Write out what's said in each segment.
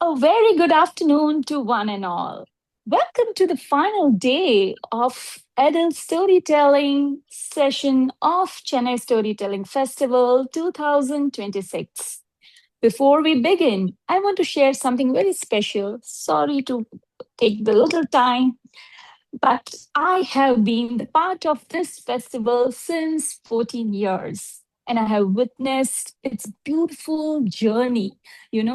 A very good afternoon to one and all. Welcome to the final day of adult storytelling session of Chennai Storytelling Festival 2026. Before we begin, I want to share something very special. Sorry to take the little time, but I have been the part of this festival since 14 years. And I have witnessed its beautiful journey,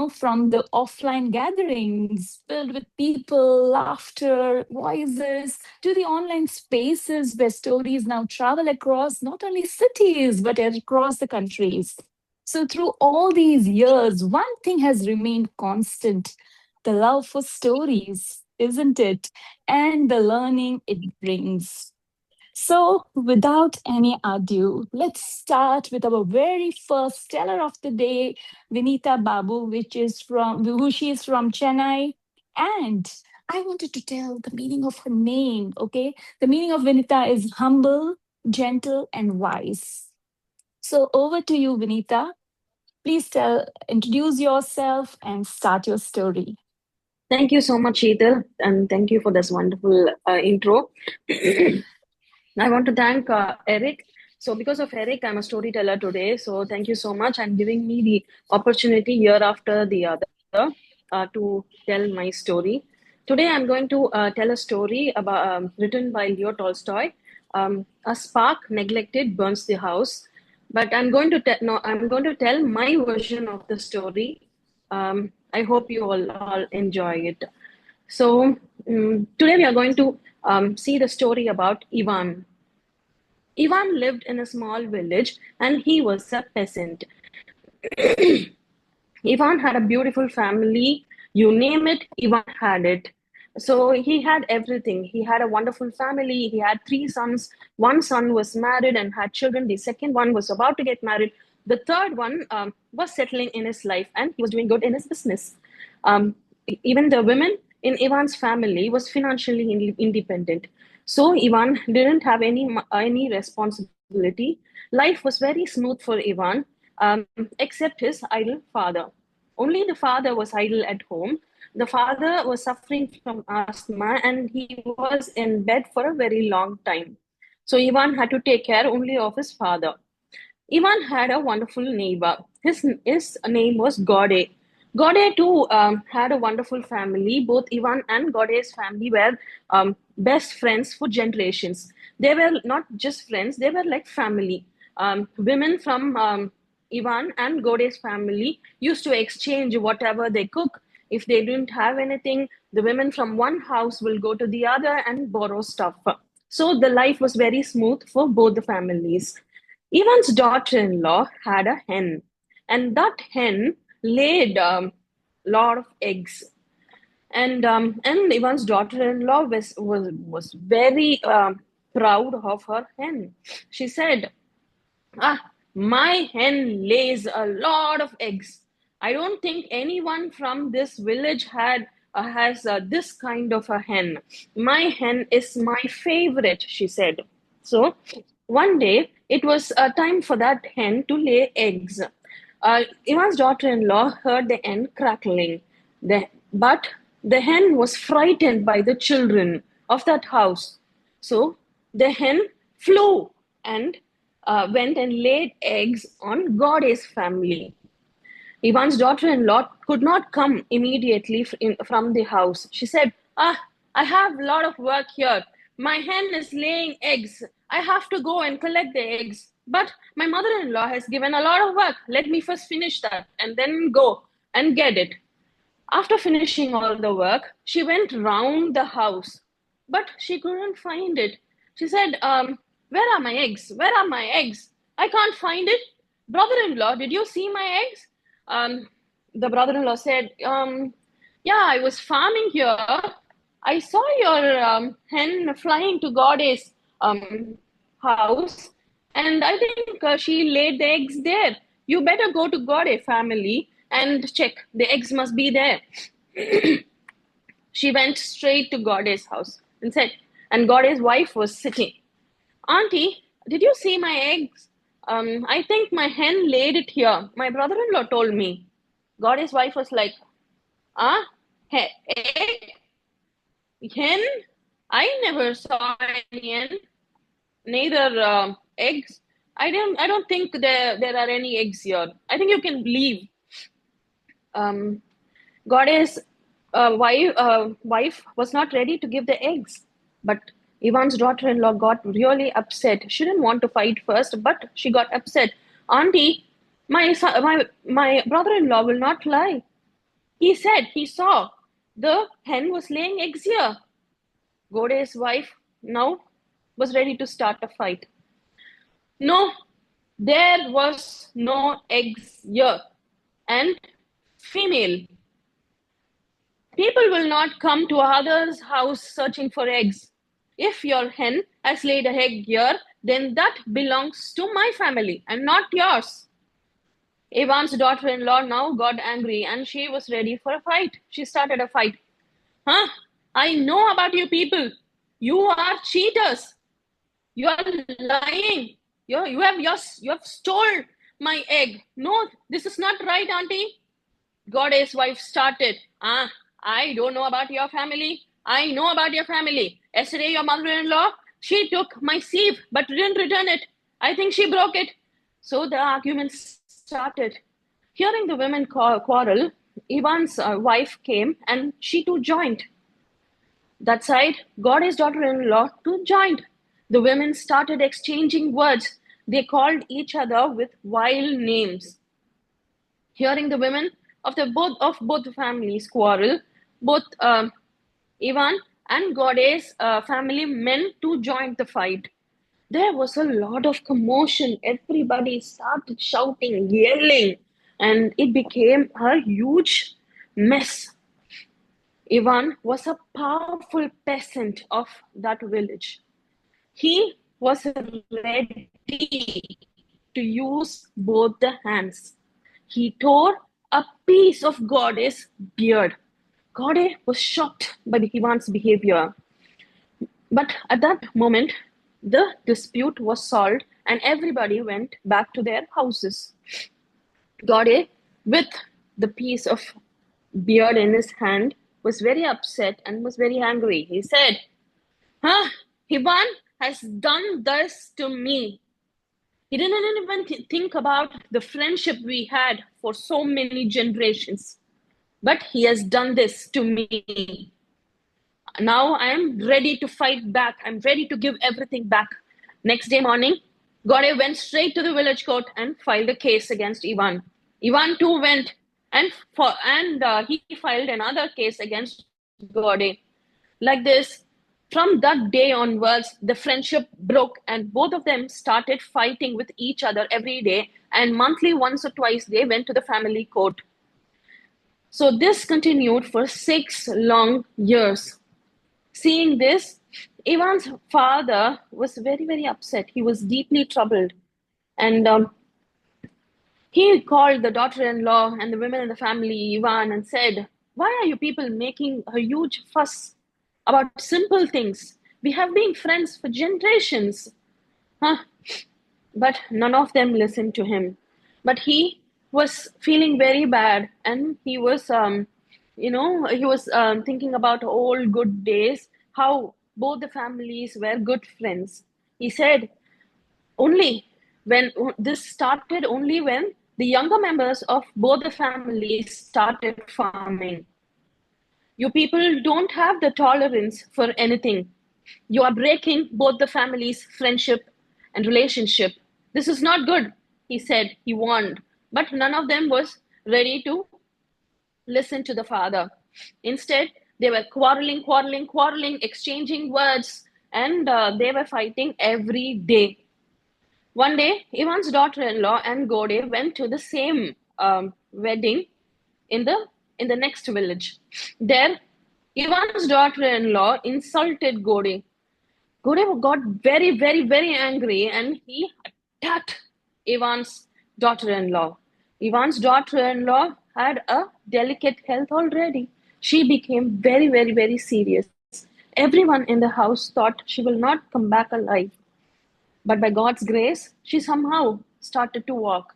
from the offline gatherings filled with people, laughter, voices, to the online spaces where stories now travel across not only cities, but across the countries. So, through all these years, one thing has remained constant: the love for stories, isn't it? And the learning it brings. So, without any ado, let's start with our very first stellar of the day, Vineetha Babu, who she is from Chennai. And I wanted to tell the meaning of her name, okay? The meaning of Vineetha is humble, gentle, and wise. So, over to you, Vineetha. Please introduce yourself and start your story. Thank you so much, Sheetal, and thank you for this wonderful intro. I want to thank Eric. So, because of Eric, I'm a storyteller today. So, thank you so much and giving me the opportunity year after the other to tell my story. Today, I'm going to tell a story about written by Leo Tolstoy. A spark neglected burns the house. But I'm going to tell my version of the story. I hope you all enjoy it. So, today we are going to see the story about Ivan. Ivan lived in a small village and he was a peasant. Ivan had a beautiful family. You name it, Ivan had it. So he had everything. He had a wonderful family. He had three sons. One son was married and had children. The second one was about to get married. The third one was settling in his life and he was doing good in his business. Even the women in Ivan's family was financially independent. So Ivan didn't have any responsibility. Life was very smooth for Ivan, except his idle father. Only the father was idle at home. The father was suffering from asthma and he was in bed for a very long time. So Ivan had to take care only of his father. Ivan had a wonderful neighbor. His name was Gode. Gode too had a wonderful family. Both Ivan and Gode's family were best friends for generations. They were not just friends, they were like family. Women from Ivan and Gode's family used to exchange whatever they cook. If they didn't have anything, the women from one house will go to the other and borrow stuff. So the life was very smooth for both the families. Ivan's daughter-in-law had a hen, and that hen laid a lot of eggs. And Ivan's daughter-in-law was very proud of her hen. She said, "Ah, my hen lays a lot of eggs. I don't think anyone from this village has this kind of a hen. My hen is my favorite," she said. So one day it was time for that hen to lay eggs. Ivan's daughter-in-law heard the hen crackling, but the hen was frightened by the children of that house. So the hen flew and went and laid eggs on Goddess family. Ivan's daughter-in-law could not come immediately from the house. She said, "Ah, I have a lot of work here. My hen is laying eggs. I have to go and collect the eggs. But my mother-in-law has given a lot of work. Let me first finish that and then go and get it." After finishing all the work, she went round the house, but she couldn't find it. She said, "Where are my eggs? Where are my eggs? I can't find it. Brother-in-law, did you see my eggs?" Um, the brother-in-law said, "Yeah, I was farming here. I saw your hen flying to Goddess house, and I think she laid the eggs there. You better go to Goddess family and check. The eggs must be there." She went straight to Goddess house and said, and Goddess wife was sitting. "Auntie, did you see my eggs? I think my hen laid it here. My brother-in-law told me." Goddess wife was like, Ah, egg? Hen? I never saw any hen. Neither eggs. I don't think there are any eggs here. I think you can leave. Um, Goddess wife was not ready to give the eggs, but Ivan's daughter-in-law got really upset. She didn't want to fight first, but she got upset. Auntie, my brother-in-law will not lie. He said he saw the hen was laying eggs here. Gode's wife now was ready to start a fight. No, there was no eggs here. And female, people will not come to others' house searching for eggs. If your hen has laid a egg here, then that belongs to my family and not yours. Ivan's daughter-in-law now got angry and she was ready for a fight. She started a fight. Huh? I know about you people. You are cheaters. You are lying. You have stole my egg. No, this is not right, auntie. Goddess wife started. I don't know about your family. I know about your family. Yesterday, your mother-in-law, she took my sieve but didn't return it. I think she broke it. So the argument started. Hearing the women quarrel, Ivan's wife came and she too joined. That side, Goddess daughter-in-law too joined. The women started exchanging words. They called each other with vile names. Hearing the women of both the families quarrel, both Ivan and Goddess family men too joined the fight. There was a lot of commotion. Everybody started shouting, yelling, and it became a huge mess. Ivan was a powerful peasant of that village. He was ready to use both the hands. He tore a piece of Goddess' beard. Goddess was shocked by Ivan's behavior. But at that moment, the dispute was solved and everybody went back to their houses. Goddess, with the piece of beard in his hand, was very upset and was very angry. He said, Huh? Ivan has done this to me. He didn't even think about the friendship we had for so many generations. But he has done this to me. Now I am ready to fight back. I'm ready to give everything back. Next day morning, Gore went straight to the village court and filed a case against Ivan. Ivan too went and he filed another case against Gore. Like this, from that day onwards, the friendship broke and both of them started fighting with each other every day. And monthly, once or twice, they went to the family court. So this continued for 6 long years. Seeing this, Ivan's father was very, very upset. He was deeply troubled. And he called the daughter-in-law and the women in the family, Ivan, and said, Why are you people making a huge fuss about simple things? We have been friends for generations. Huh? But none of them listened to him. But he was feeling very bad and he was thinking about old good days, how both the families were good friends. He said, only when this started only when the younger members of both the families started farming. You people don't have the tolerance for anything. You are breaking both the families' friendship and relationship. This is not good, he said. He warned. But none of them was ready to listen to the father. Instead, they were quarreling, exchanging words, and they were fighting every day. One day, Ivan's daughter-in-law and Gode went to the same wedding in the next village. There, Ivan's daughter-in-law insulted Gode. Gode got very, very, very angry and he attacked Ivan's daughter-in-law. Ivan's daughter-in-law had a delicate health already. She became very, very, very serious. Everyone in the house thought she will not come back alive. But by God's grace, she somehow started to walk.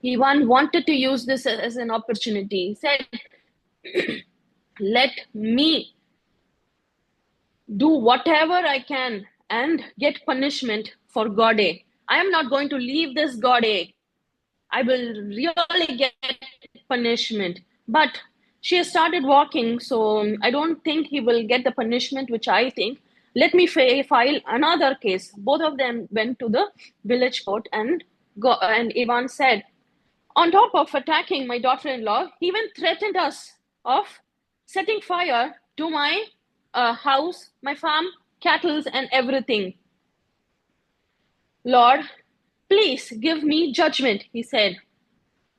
Ivan wanted to use this as an opportunity. He said, Let me do whatever I can and get punishment for Gode. I am not going to leave this Gode. I will really get punishment. But she has started walking, so I don't think he will get the punishment which I think. Let me file another case. Both of them went to the village court, and Ivan said, on top of attacking my daughter-in-law, he even threatened us of setting fire to my house, my farm, cattle, and everything. Lord, please give me judgment, he said.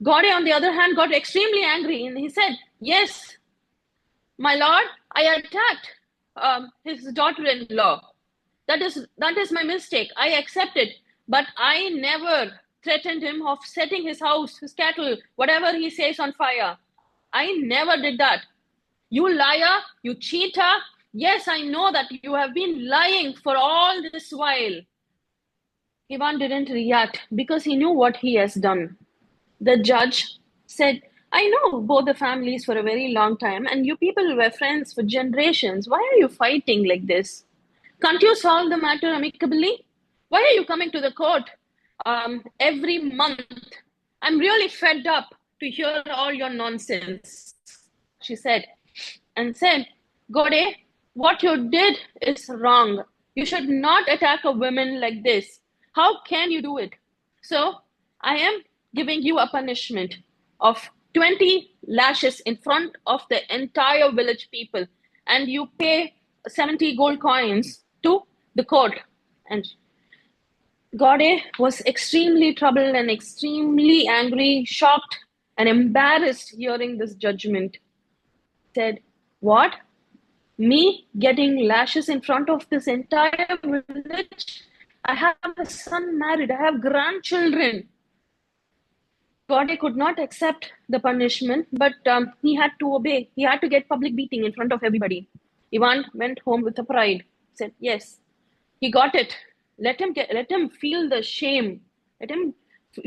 God, on the other hand, got extremely angry, and he said, yes, my lord, I attacked his daughter-in-law. That is my mistake. I accept it. But I never threatened him of setting his house, his cattle, whatever he says on fire. I never did that. You liar, you cheater. Yes, I know that you have been lying for all this while. Ivan didn't react because he knew what he has done. The judge said, I know both the families for a very long time, and you people were friends for generations. Why are you fighting like this? Can't you solve the matter amicably? Why are you coming to the court every month? I'm really fed up to hear all your nonsense, she said, and said, Gode, what you did is wrong. You should not attack a woman like this. How can you do it? So I am giving you a punishment of 20 lashes in front of the entire village people, and you pay 70 gold coins to the court. And Gode was extremely troubled and extremely angry, shocked, and embarrassed hearing this judgment. He said, what? Me getting lashes in front of this entire village? I have a son married, I have grandchildren. Gode could not accept the punishment, but he had to obey. He had to get public beating in front of everybody. Ivan went home with a pride. Said, "Yes, he got it. Let him feel the shame. Let him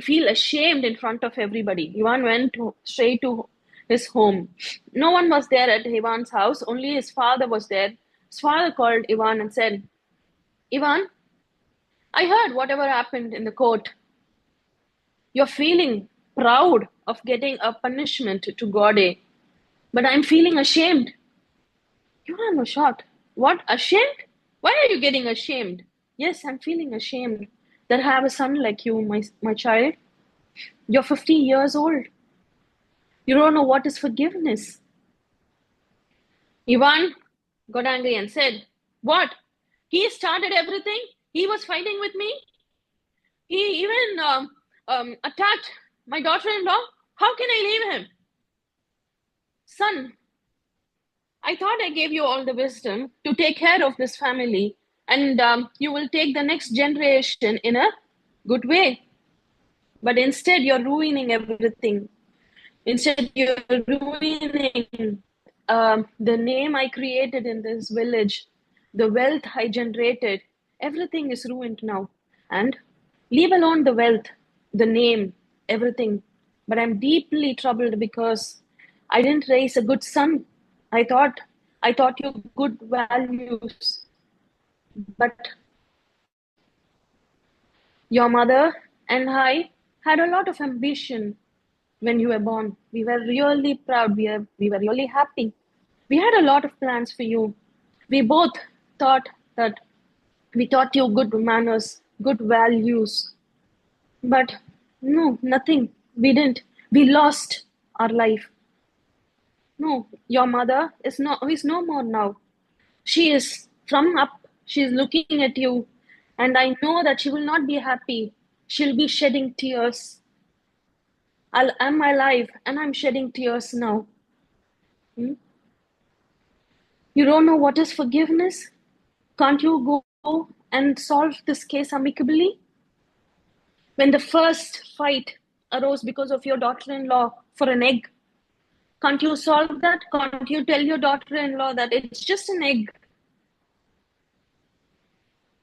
feel ashamed in front of everybody." Ivan went straight to his home. No one was there at Ivan's house. Only his father was there. His father called Ivan and said, "Ivan, I heard whatever happened in the court. You're feeling proud of getting a punishment to Gode, but I'm feeling ashamed." You are no shot. What? Ashamed? Why are you getting ashamed? Yes, I'm feeling ashamed that I have a son like you, my child. You're 50 years old. You don't know what is forgiveness. Ivan got angry and said, what? He started everything? He was fighting with me? He even attacked my daughter-in-law? How can I leave him? Son, I thought I gave you all the wisdom to take care of this family, and you will take the next generation in a good way. But instead, you're ruining everything. Instead, you're ruining the name I created in this village, the wealth I generated. Everything is ruined now. And leave alone the wealth, the name, everything. But I'm deeply troubled because I didn't raise a good son. I taught you good values. But your mother and I had a lot of ambition when you were born. We were really proud. We were really happy. We had a lot of plans for you. We both thought that we taught you good manners, good values. But no, nothing. We didn't. We lost our life. No, your mother is no more now. She is from up. She is looking at you. And I know that she will not be happy. She'll be shedding tears. I'm alive and I'm shedding tears now. Hmm? You don't know what is forgiveness? Can't you go and solve this case amicably? When the first fight arose because of your daughter-in-law for an egg, can't you solve that? Can't you tell your daughter-in-law that it's just an egg?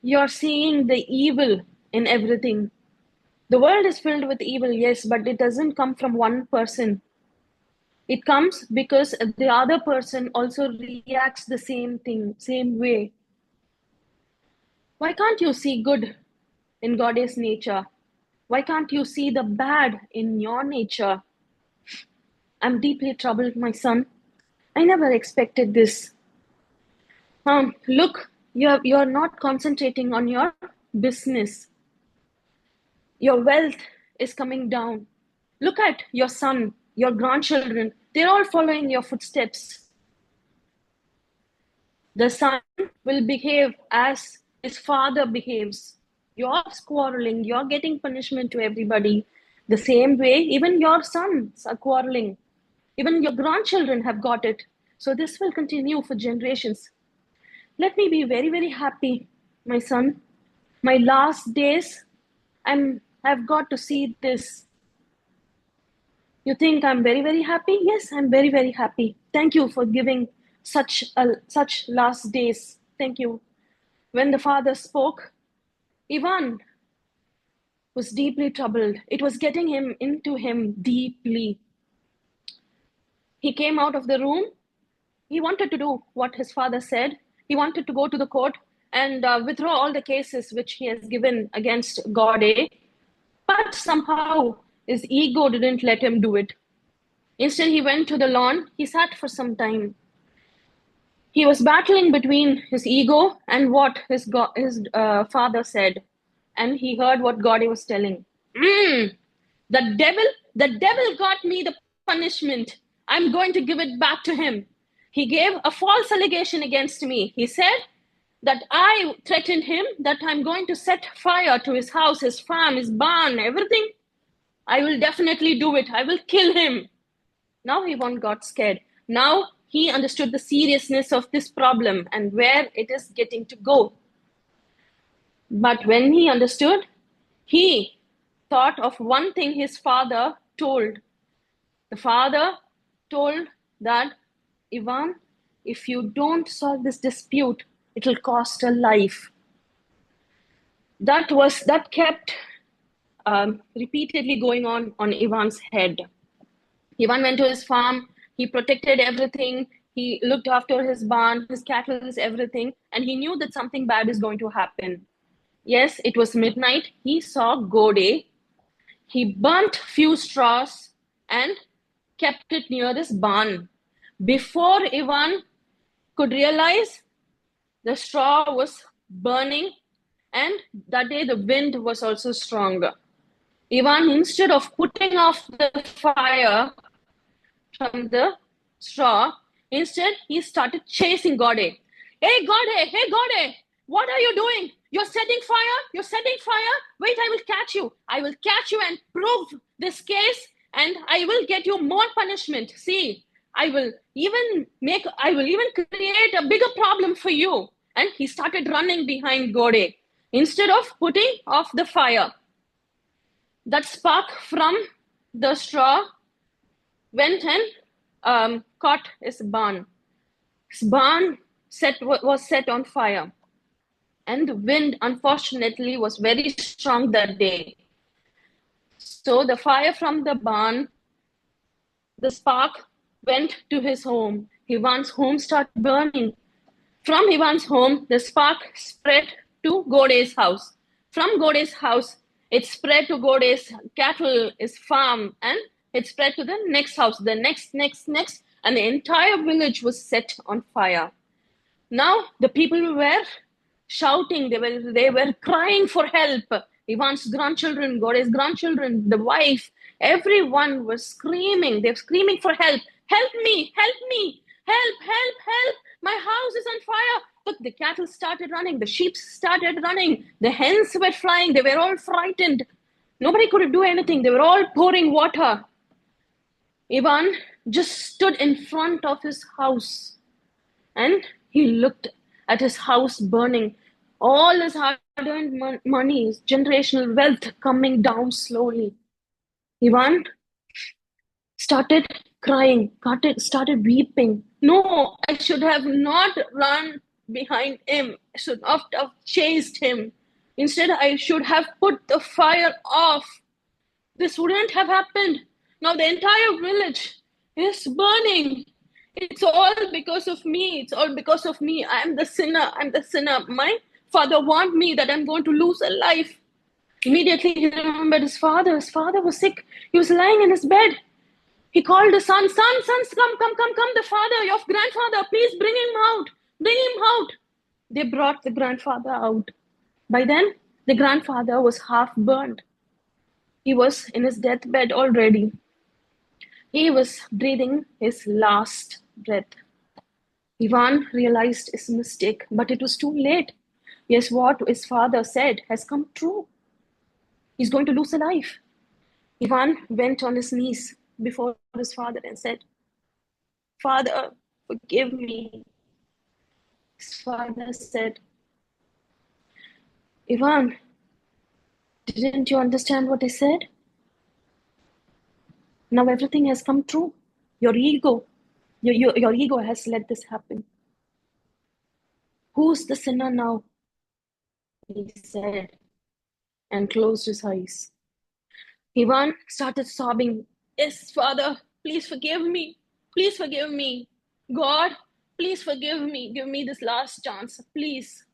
You're seeing the evil in everything. The world is filled with evil, yes, but it doesn't come from one person. It comes because the other person also reacts the same thing, same way. Why can't you see good in Goddess nature? Why can't you see the bad in your nature? I'm deeply troubled, my son. I never expected this. Look, you're not concentrating on your business. Your wealth is coming down. Look at your son, your grandchildren. They're all following your footsteps. The son will behave as his father behaves. You're quarreling, you're getting punishment to everybody. The same way, even your sons are quarreling. Even your grandchildren have got it. So this will continue for generations. Let me be very, very happy, my son. My last days, I've got to see this. You think I'm very, very happy? Yes, I'm very, very happy. Thank you for giving such last days. Thank you. When the father spoke, Ivan was deeply troubled. It was getting him into him deeply. He came out of the room. He wanted to do what his father said. He wanted to go to the court and withdraw all the cases which he has given against Gode. But somehow his ego didn't let him do it. Instead, he went to the lawn. He sat for some time. He was battling between his ego and what his father said. And he heard what God was telling. The devil got me the punishment. I'm going to give it back to him. He gave a false allegation against me. He said that I threatened him that I'm going to set fire to his house, his farm, his barn, everything. I will definitely do it. I will kill him. Now Ivan got scared. Now he understood the seriousness of this problem and where it is getting to go. But when he understood, he thought of one thing his father told. The father told that, Ivan, if you don't solve this dispute, it will cost a life. That kept repeatedly going on Ivan's head. Ivan went to his farm. He protected everything. He looked after his barn, his cattle, everything. And he knew that something bad is going to happen. Yes, it was midnight. He saw Gode. He burnt few straws and kept it near this barn. Before Ivan could realize, the straw was burning, and that day the wind was also stronger. Ivan, instead of putting off the fire from the straw, instead he started chasing Gode. Hey Gode, what are you doing? You're setting fire. Wait, I will catch you. I will catch you and prove this case, and I will get you more punishment. See, I will even create a bigger problem for you. And he started running behind Gode instead of putting off the fire. That spark from the straw went and caught his barn. His barn was set on fire. And the wind, unfortunately, was very strong that day. So the fire from the barn, the spark went to his home. Ivan's home started burning. From Ivan's home, the spark spread to Gode's house. From Gode's house, it spread to Gode's cattle, his farm, and it spread to the next house, the next, and the entire village was set on fire. Now the people were shouting, they were crying for help. Ivan's grandchildren, Gode's grandchildren, the wife, everyone was screaming. They're screaming for help. Help me, help me, help. My house is on fire. Look, the cattle started running. The sheep started running. The hens were flying. They were all frightened. Nobody could do anything. They were all pouring water. Ivan just stood in front of his house and he looked at his house burning. All his hard-earned money, his generational wealth coming down slowly. Ivan started crying, started weeping. No, I should have not run behind him. I should not have chased him. Instead, I should have put the fire off. This wouldn't have happened. Now the entire village is burning. It's all because of me. It's all because of me. I'm the sinner. I'm the sinner. My father warned me that I'm going to lose a life. Immediately he remembered his father. His father was sick. He was lying in his bed. He called his son, sons, come, the father, your grandfather, please bring him out. Bring him out. They brought the grandfather out. By then, the grandfather was half burned. He was in his deathbed already. He was breathing his last breath. Ivan realized his mistake, but it was too late. Yes, what his father said has come true. He's going to lose a life. Ivan went on his knees before his father and said, Father, forgive me. His father said, Ivan, didn't you understand what I said? Now everything has come true. Your ego has let this happen. Who's the sinner now? He said, and closed his eyes. Ivan started sobbing. Yes, Father, please forgive me. Please forgive me. God, please forgive me. Give me this last chance, please.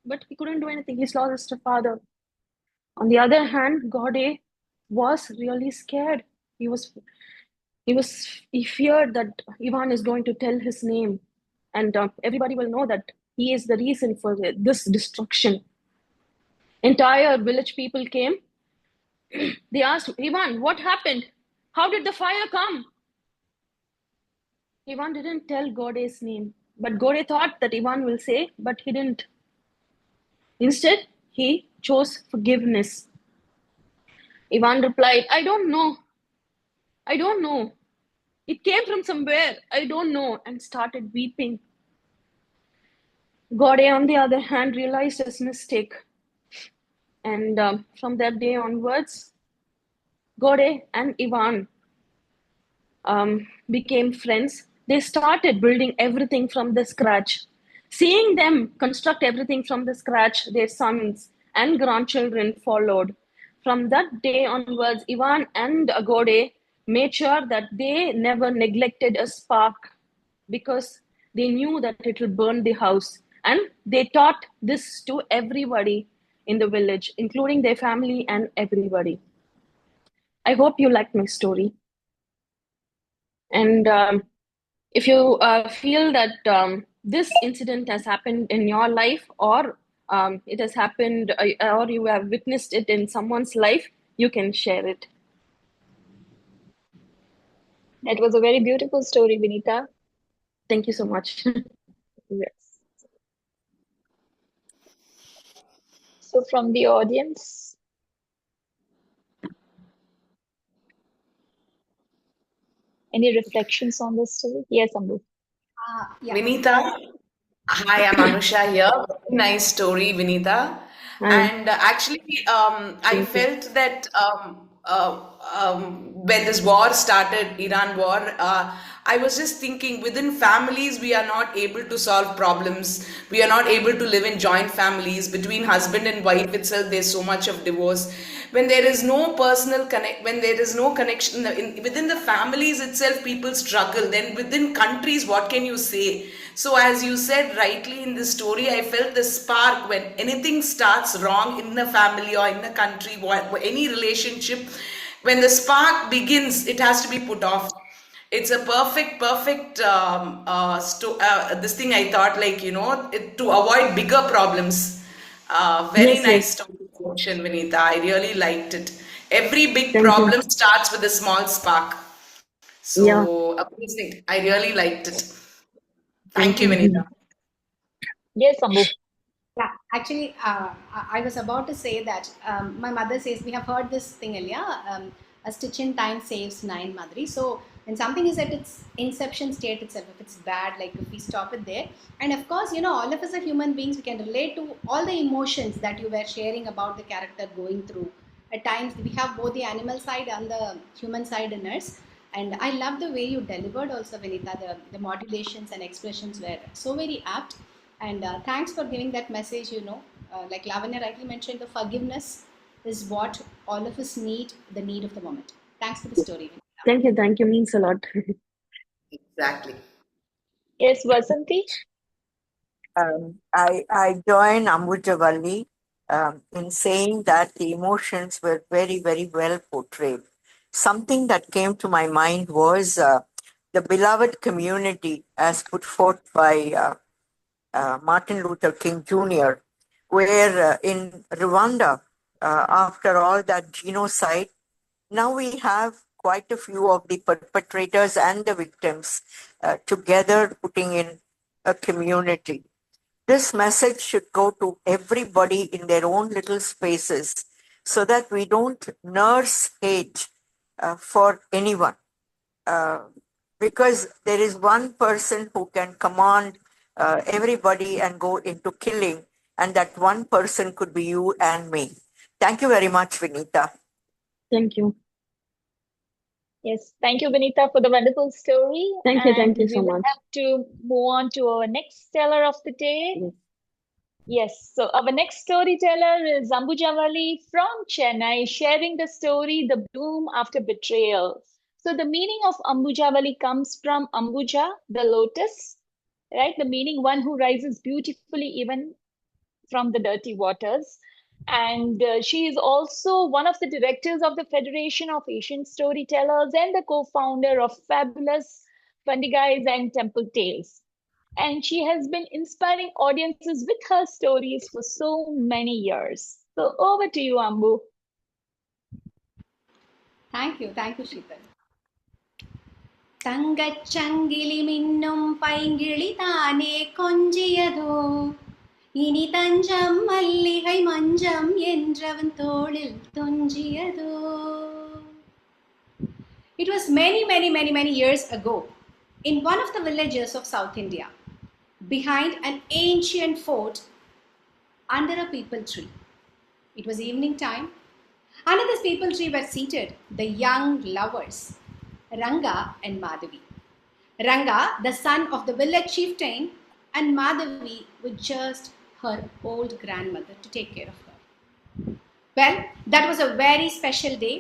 But he couldn't do anything. He's lost his father. On the other hand, Gode was really scared. He was he feared that Ivan is going to tell his name, and everybody will know that he is the reason for this destruction. Entire village people came. They asked Ivan, what happened? How did the fire come? Ivan didn't tell Gode's name, but Gode thought that Ivan will say, but he didn't. Instead, he chose forgiveness. Ivan replied, I don't know. I don't know. It came from somewhere. I don't know. And started weeping. Gode, on the other hand, realized his mistake. And from that day onwards, Gode and Ivan became friends. They started building everything from the scratch. Seeing them construct everything from the scratch, their sons and grandchildren followed. From that day onwards, Ivan and Gode made sure that they never neglected a spark because they knew that it will burn the house. And they taught this to everybody in the village, including their family and everybody. I hope you liked my story. And if you feel that this incident has happened in your life, or it has happened, or you have witnessed it in someone's life, you can share it. That was a very beautiful story, Vineetha. Thank you so much. Yes. So, from the audience, any reflections on this story? Yes, Ambu. Yeah. Vineetha, hi, I'm Anusha here. Very nice story, Vineetha. Hi. And actually, I Thank you. felt that when this war started, Iran war, I was just thinking within families, we are not able to solve problems. We are not able to live in joint families. Between husband and wife itself, there's so much of divorce. When there is no personal connect, when there is no connection within the families itself, people struggle. Then within countries, what can you say? So, as you said rightly in this story, I felt the spark when anything starts wrong in the family or in the country, any relationship, when the spark begins, it has to be put off. It's a perfect this thing I thought, like, to avoid bigger problems. Very Yes, nice yes. story selection, Vineetha. I really liked it. Every big Thank you. problem starts with a small spark. Yeah, So amazing. I really liked it. thank Thank you, you. Vineetha. Yes, Ambu. Yeah, actually, I was about to say that my mother says we have heard this thing earlier. A stitch in time saves nine, Madri. So when something is at its inception state itself, if it's bad, like if we stop it there, and of course, all of us are human beings. We can relate to all the emotions that you were sharing about the character going through. At times, we have both the animal side and the human side in us. And I love the way you delivered also, Vineetha. The modulations and expressions were so very apt. And thanks for giving that message. Like Lavanya rightly mentioned, the forgiveness is what all of us need, the need of the moment. Thanks for the story. Thank you. Thank you. Means a lot. Exactly. Yes, Vasanthi? I join Ambujavalli in saying that the emotions were very, very well portrayed. Something that came to my mind was the beloved community as put forth by Martin Luther King Jr., where in Rwanda, after all that genocide, now we have quite a few of the perpetrators and the victims together putting in a community. This message should go to everybody in their own little spaces so that we don't nurse hate for anyone. Uh, because there is one person who can command everybody and go into killing, and that one person could be you and me. Thank you very much, Vineetha. Thank you. Yes, thank you, Vineetha, for the wonderful story. Thank you. And Thank you we so will much. have to move on to our next teller of the day. Yes. Yes, so our next storyteller is Ambujavalli from Chennai, sharing the story The Bloom After Betrayal. So the meaning of Ambujavalli comes from Ambuja, the lotus, right? The meaning one who rises beautifully even from the dirty waters. And she is also one of the directors of the Federation of Asian Storytellers and the co-founder of Fabulous Fundigais and Temple Tales. And she has been inspiring audiences with her stories for so many years. So over to you, Ambu. Thank you, Sheetal. தங்கச்சங்கிலி மின்னும் பைங்கிளி தானே கொஞ்சியதோ இனி தஞ்சம் மல்லிகை மஞ்சம் என்றவன் தோளில் துஞ்சியதோ. It was many years ago in one of the villages of South India, behind an ancient fort under a peepal tree. It was evening time. Under this peepal tree were seated the young lovers, Ranga and Madhavi. Ranga, the son of the village chieftain, and Madhavi with just her old grandmother to take care of her. Well, that was a very special day.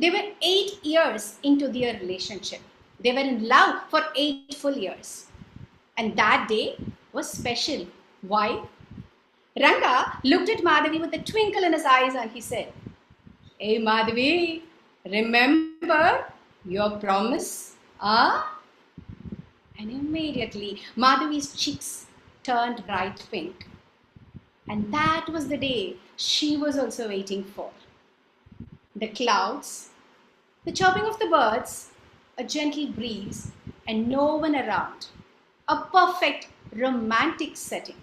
They were 8 years into their relationship. They were in love for 8 full years. And that day was special. Why? Ranga looked at Madhavi with a twinkle in his eyes and he said, "Hey Madhavi, remember your promise? Ah?" And immediately Madhavi's cheeks turned bright pink. And that was the day she was also waiting for. The clouds, the chirping of the birds, a gentle breeze, and no one around. A perfect romantic setting.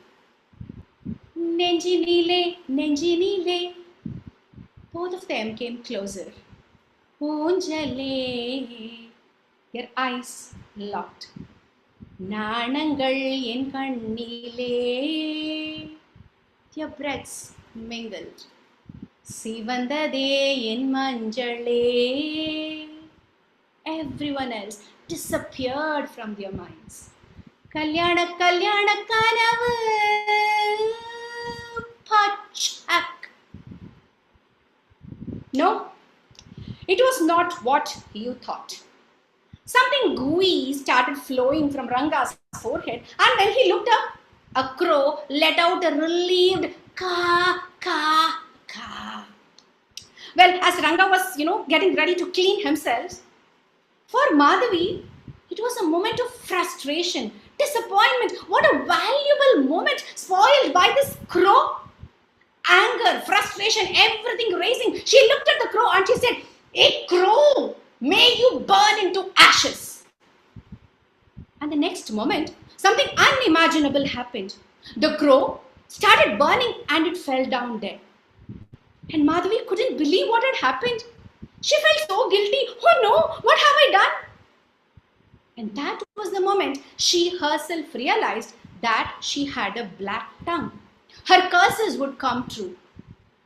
Nenjinile, Nenjinile. Both of them came closer. Poonjale. Their eyes locked. Nanangal en kannile. Their breaths mingled. Sivandade en manjale. Everyone else disappeared from their minds. Kalyana Kalyana Kanavu Pachak. No, it was not what you thought. Something gooey started flowing from Ranga's forehead, and when he looked up, a crow let out a relieved ka, ka, ka. Well, as Ranga was, getting ready to clean himself, for Madhavi, it was a moment of frustration, disappointment. What a valuable moment spoiled by this crow. Anger, frustration, everything raising. She looked at the crow and she said, "Hey crow, may you burn into ashes." And the next moment, something unimaginable happened. The crow started burning and it fell down dead. And Madhavi couldn't believe what had happened. She felt so guilty. Oh no, what have I done? And that was the moment she herself realized that she had a black tongue. Her curses would come true.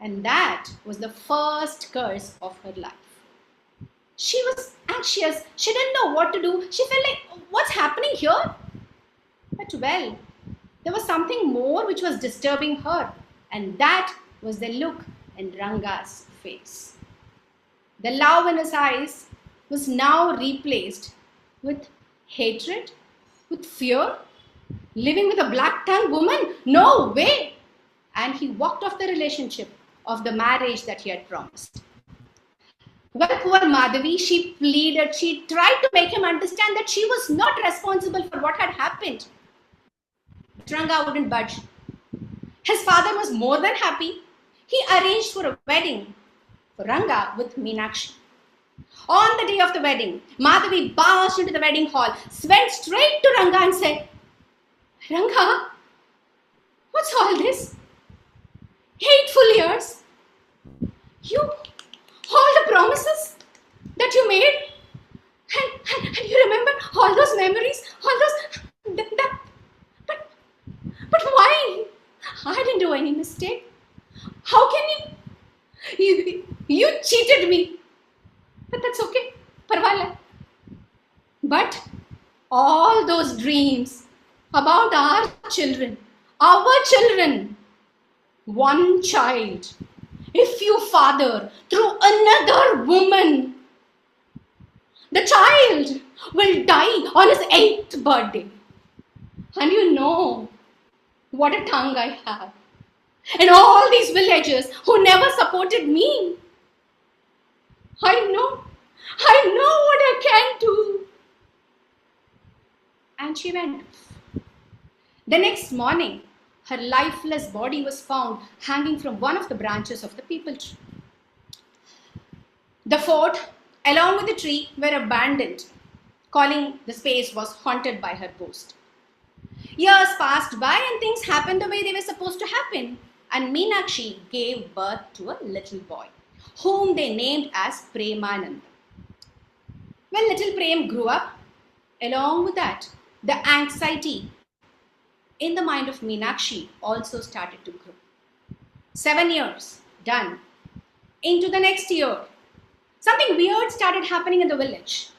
And that was the first curse of her life. She was anxious. She didn't know what to do. She felt like, what's happening here? But well, there was something more which was disturbing her. And that was the look in Ranga's face. The love in his eyes, was now replaced with hatred, with fear, living with a black-tongued woman? No way! And he walked off the relationship of the marriage that he had promised. Well, poor Madhavi, she pleaded, she tried to make him understand that she was not responsible for what had happened. But Ranga wouldn't budge. His father was more than happy. He arranged for a wedding for Ranga with Meenakshi. On the day of the wedding, Madhavi barged into the wedding hall, went straight to Ranga and said, Ranga, what's all this? 8 full years. All the promises that you made, and you remember all those memories, but why? I didn't do any mistake. How can you cheated me? But that's okay, parvala. But all those dreams about our children, one child, if you father through another woman, the child will die on his 8th birthday. And you know what a tongue I have. And all these villagers who never supported me. I know what I can do. And she went. The next morning, her lifeless body was found hanging from one of the branches of the peepal tree. The fort, along with the tree, were abandoned, calling the space was haunted by her ghost. Years passed by and things happened the way they were supposed to happen. And Meenakshi gave birth to a little boy, whom they named as Premananda. When little Prem grew up, along with that, the anxiety in the mind of Meenakshi also started to grow. 7 years, done. Into the next year, something weird started happening in the village.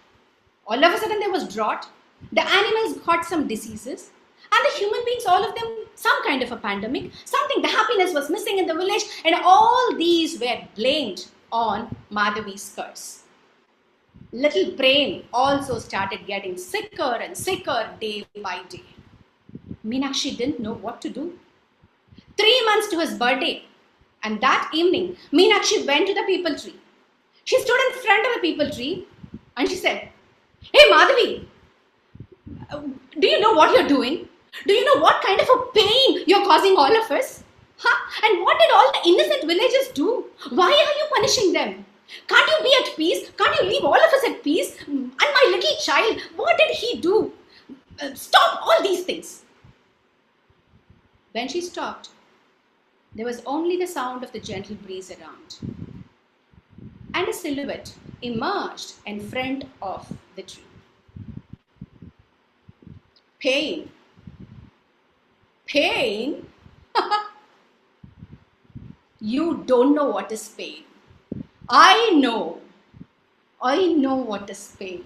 All of a sudden there was drought, the animals got some diseases, and the human beings, all of them, some kind of a pandemic, something, the happiness was missing in the village, and all these were blamed on Madhavi's curse. Little Prem also started getting sicker and sicker day by day. Meenakshi didn't know what to do. 3 months to his birthday, and that evening, Meenakshi went to the peepal tree. She stood in front of the peepal tree and she said, Hey Madhavi, do you know what you're doing? Do you know what kind of a pain you're causing all of us? And what did all the innocent villagers do? Why are you punishing them? Can't you be at peace? Can't you leave all of us at peace? And my little child, what did he do? Stop all these things. When she stopped, there was only the sound of the gentle breeze around. And a silhouette emerged in front of the tree. Pain. Pain? You don't know what is pain. I know what is pain.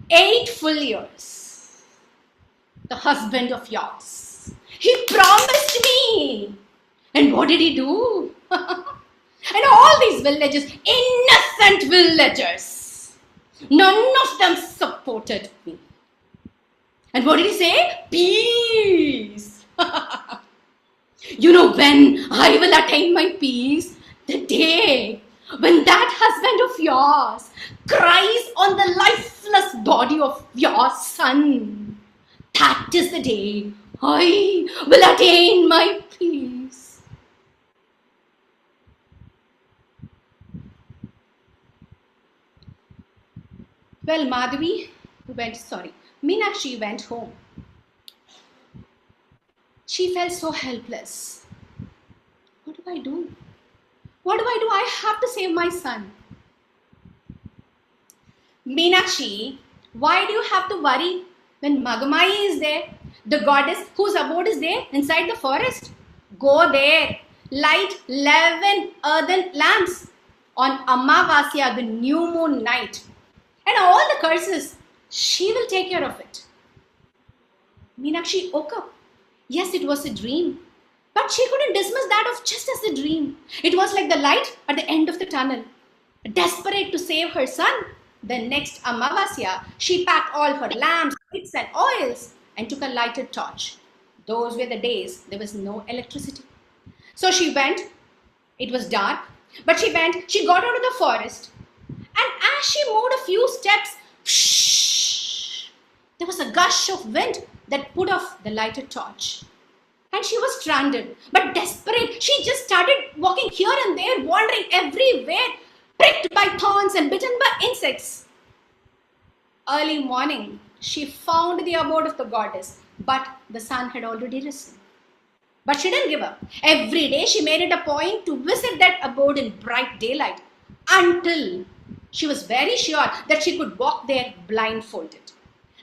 8 full years. The husband of yours. He promised me. And what did he do? And all these villagers, innocent villagers, none of them supported me. And what did he say? Peace. You know when I will attain my peace? The day when that husband of yours cries on the lifeless body of your son. That is the day I will attain my peace. Well, Meenakshi went home. She felt so helpless. What do I do? What do I do? I have to save my son. Meenakshi, why do you have to worry when Magamai is there, the goddess whose abode is there inside the forest? Go there, light 11 earthen lamps on Amavasya, the new moon night. And all the curses, she will take care of it. Meenakshi woke up. Yes, it was a dream. But she couldn't dismiss that of just as a dream. It was like the light at the end of the tunnel. Desperate to save her son, The next Amavasya, she packed all her lamps, wicks, and oils and took a lighted torch. Those were the days there was no electricity. So she went. It was dark, but she went. She got out of the forest, and as she moved a few steps, whoosh, there was a gush of wind that put off the lighted torch. And she was stranded, but desperate. She just started walking here and there, wandering everywhere, pricked by thorns and bitten by insects. Early morning, she found the abode of the goddess, but the sun had already risen. But she didn't give up. Every day she made it a point to visit that abode in bright daylight until she was very sure that she could walk there blindfolded.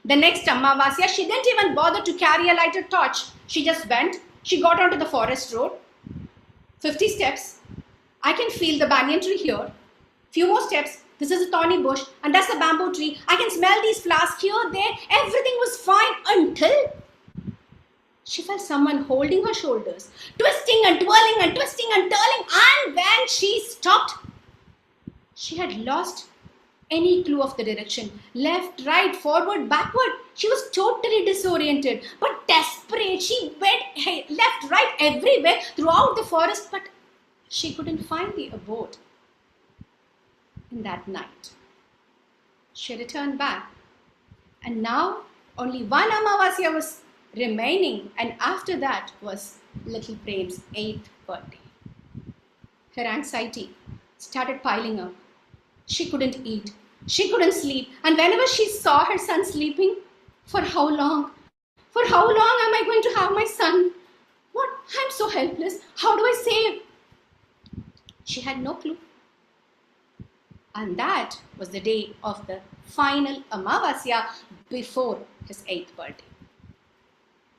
The next Amavasya, she didn't even bother to carry a lighted torch. She just went. She got onto the forest road. 50 steps. I can feel the banyan tree here. Few more steps. This is a thorny bush and that's a bamboo tree. I can smell these flowers here, there. Everything was fine until she felt someone holding her shoulders, twisting and twirling and twisting and twirling. And when she stopped, she had lost any clue of the direction. Left, right, forward, backward. She was totally disoriented, but desperate. She went left, right, everywhere throughout the forest, but she couldn't find the abode. In that night, she returned back, and now only one Amavasya was remaining, and after that was little Prem's 8th birthday. Her anxiety started piling up. She couldn't eat, she couldn't sleep, and whenever she saw her son sleeping, for how long? For how long am I going to have my son? What? I'm so helpless. How do I save? She had no clue. And that was the day of the final Amavasya before his 8th birthday.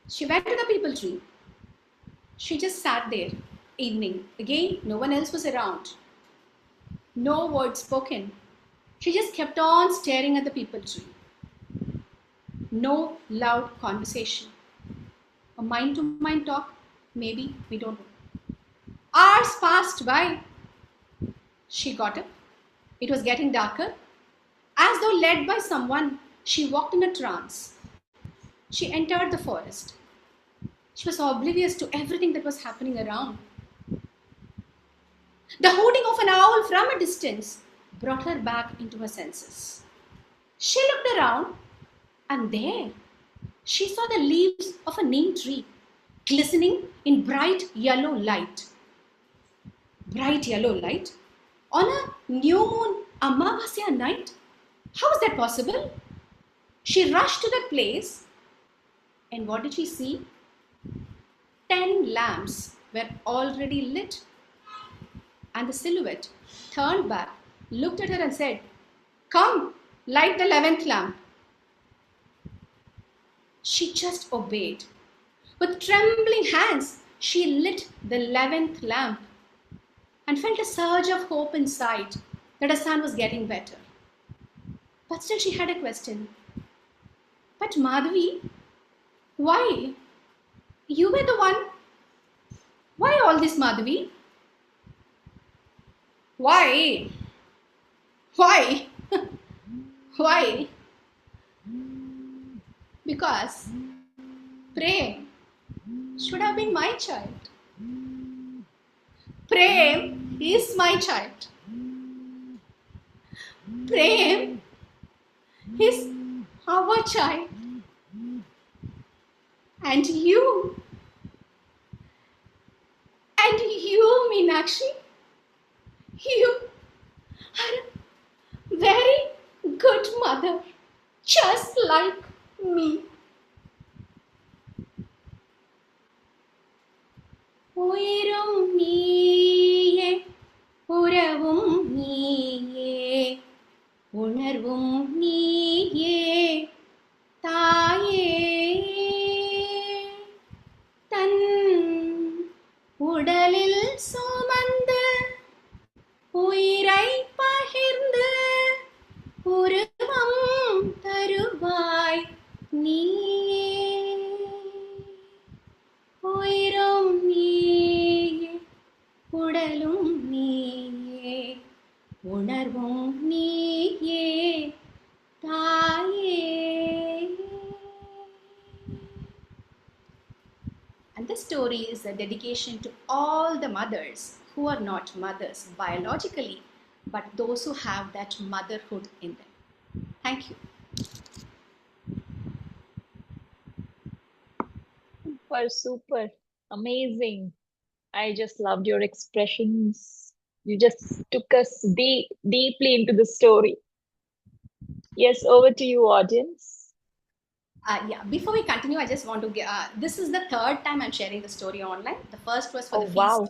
She went to the peepal tree. She just sat there. Evening. Again, no one else was around. No word spoken. She just kept on staring at the peepal tree. No loud conversation. A mind-to-mind talk? Maybe, we don't know. Hours passed by. She got up. It was getting darker. As though led by someone, she walked in a trance. She entered the forest. She was oblivious to everything that was happening around. The hooting of an owl from a distance brought her back into her senses. She looked around, and there she saw the leaves of a neem tree glistening in bright yellow light. Bright yellow light? On a new moon Amavasya night? How was that possible? She rushed to that place, and what did she see? 10 lamps were already lit. And the silhouette turned back, looked at her and said, "Come, light the 11th lamp." She just obeyed. With trembling hands, she lit the 11th lamp and felt a surge of hope inside that her son was getting better. But still she had a question. "But Madhavi, why? You were the one. Why all this, Madhavi? Why? Why? Why? Because Prem should have been my child. Prem is my child. Prem is our child. And you, Meenakshi, you are a very good mother, just like me. உயிரும் நீயே, உறவும் நீயே, உணர்வும் நீயே, தாயே. தன் உடலில் சுமந்து உயிரை பகிர்ந்து உருவம் தருவாய் நீயே. உயிரும் நீயே, உடலும் நீயே, உணர்வும் நீயே, story is a dedication to all the mothers who are not mothers biologically, but those who have that motherhood in them. Thank you. Super, super. Amazing. I just loved your expressions. You just took us deeply into the story. Yes, over to you, audience. Yeah, before we continue, I just want to get this is the third time I'm sharing the story online. The first was for Oh, the feast, wow.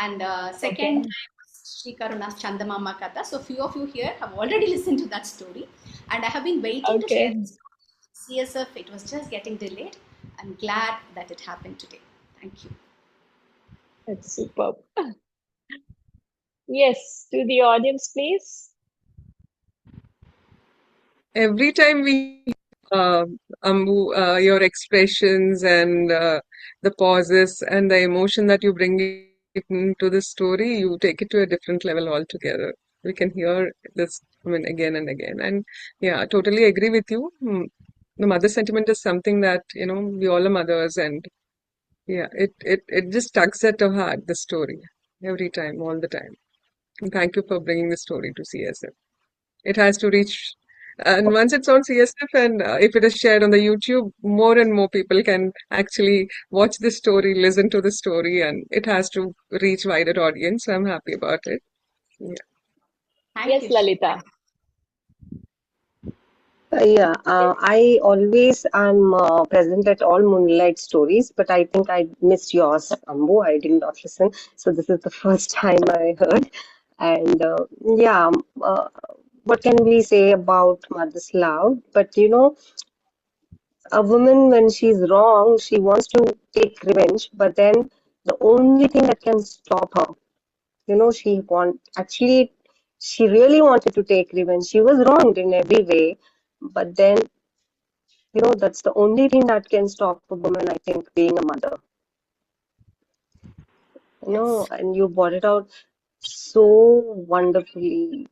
and second Okay. time was Sri Karuna's Chandamama Katha. So few of you here have already listened to that story, and I have been waiting to share Okay. the story. CSF, it was just getting delayed. I'm glad that it happened today. Thank you. That's superb. Yes, to the audience, please. Every time we Ambu, your expressions and the pauses and the emotion that you bring into the story, you take it to a different level altogether. We can hear this, I mean, again and again. And yeah, I totally agree with you. The mother sentiment is something that, we all are mothers, and yeah, it just tugs at our heart, the story, every time, all the time. And thank you for bringing the story to CSF. It has to reach, and once it's on CSF and if it is shared on the YouTube, more and more people can actually watch the story, listen to the story, and it has to reach wider audience. So I'm happy about it. Yeah. Thank Yes, you. Lalita. I always am present at all Moonlight stories, but I think I missed yours, Ambu. I did not listen, so this is the first time I heard. And what can we say about mother's love? But a woman, when she's wrong, she wants to take revenge, but then the only thing that can stop her, she really wanted to take revenge. She was wronged in every way, but then that's the only thing that can stop a woman, I think, being a mother. Yes. And you brought it out so wonderfully.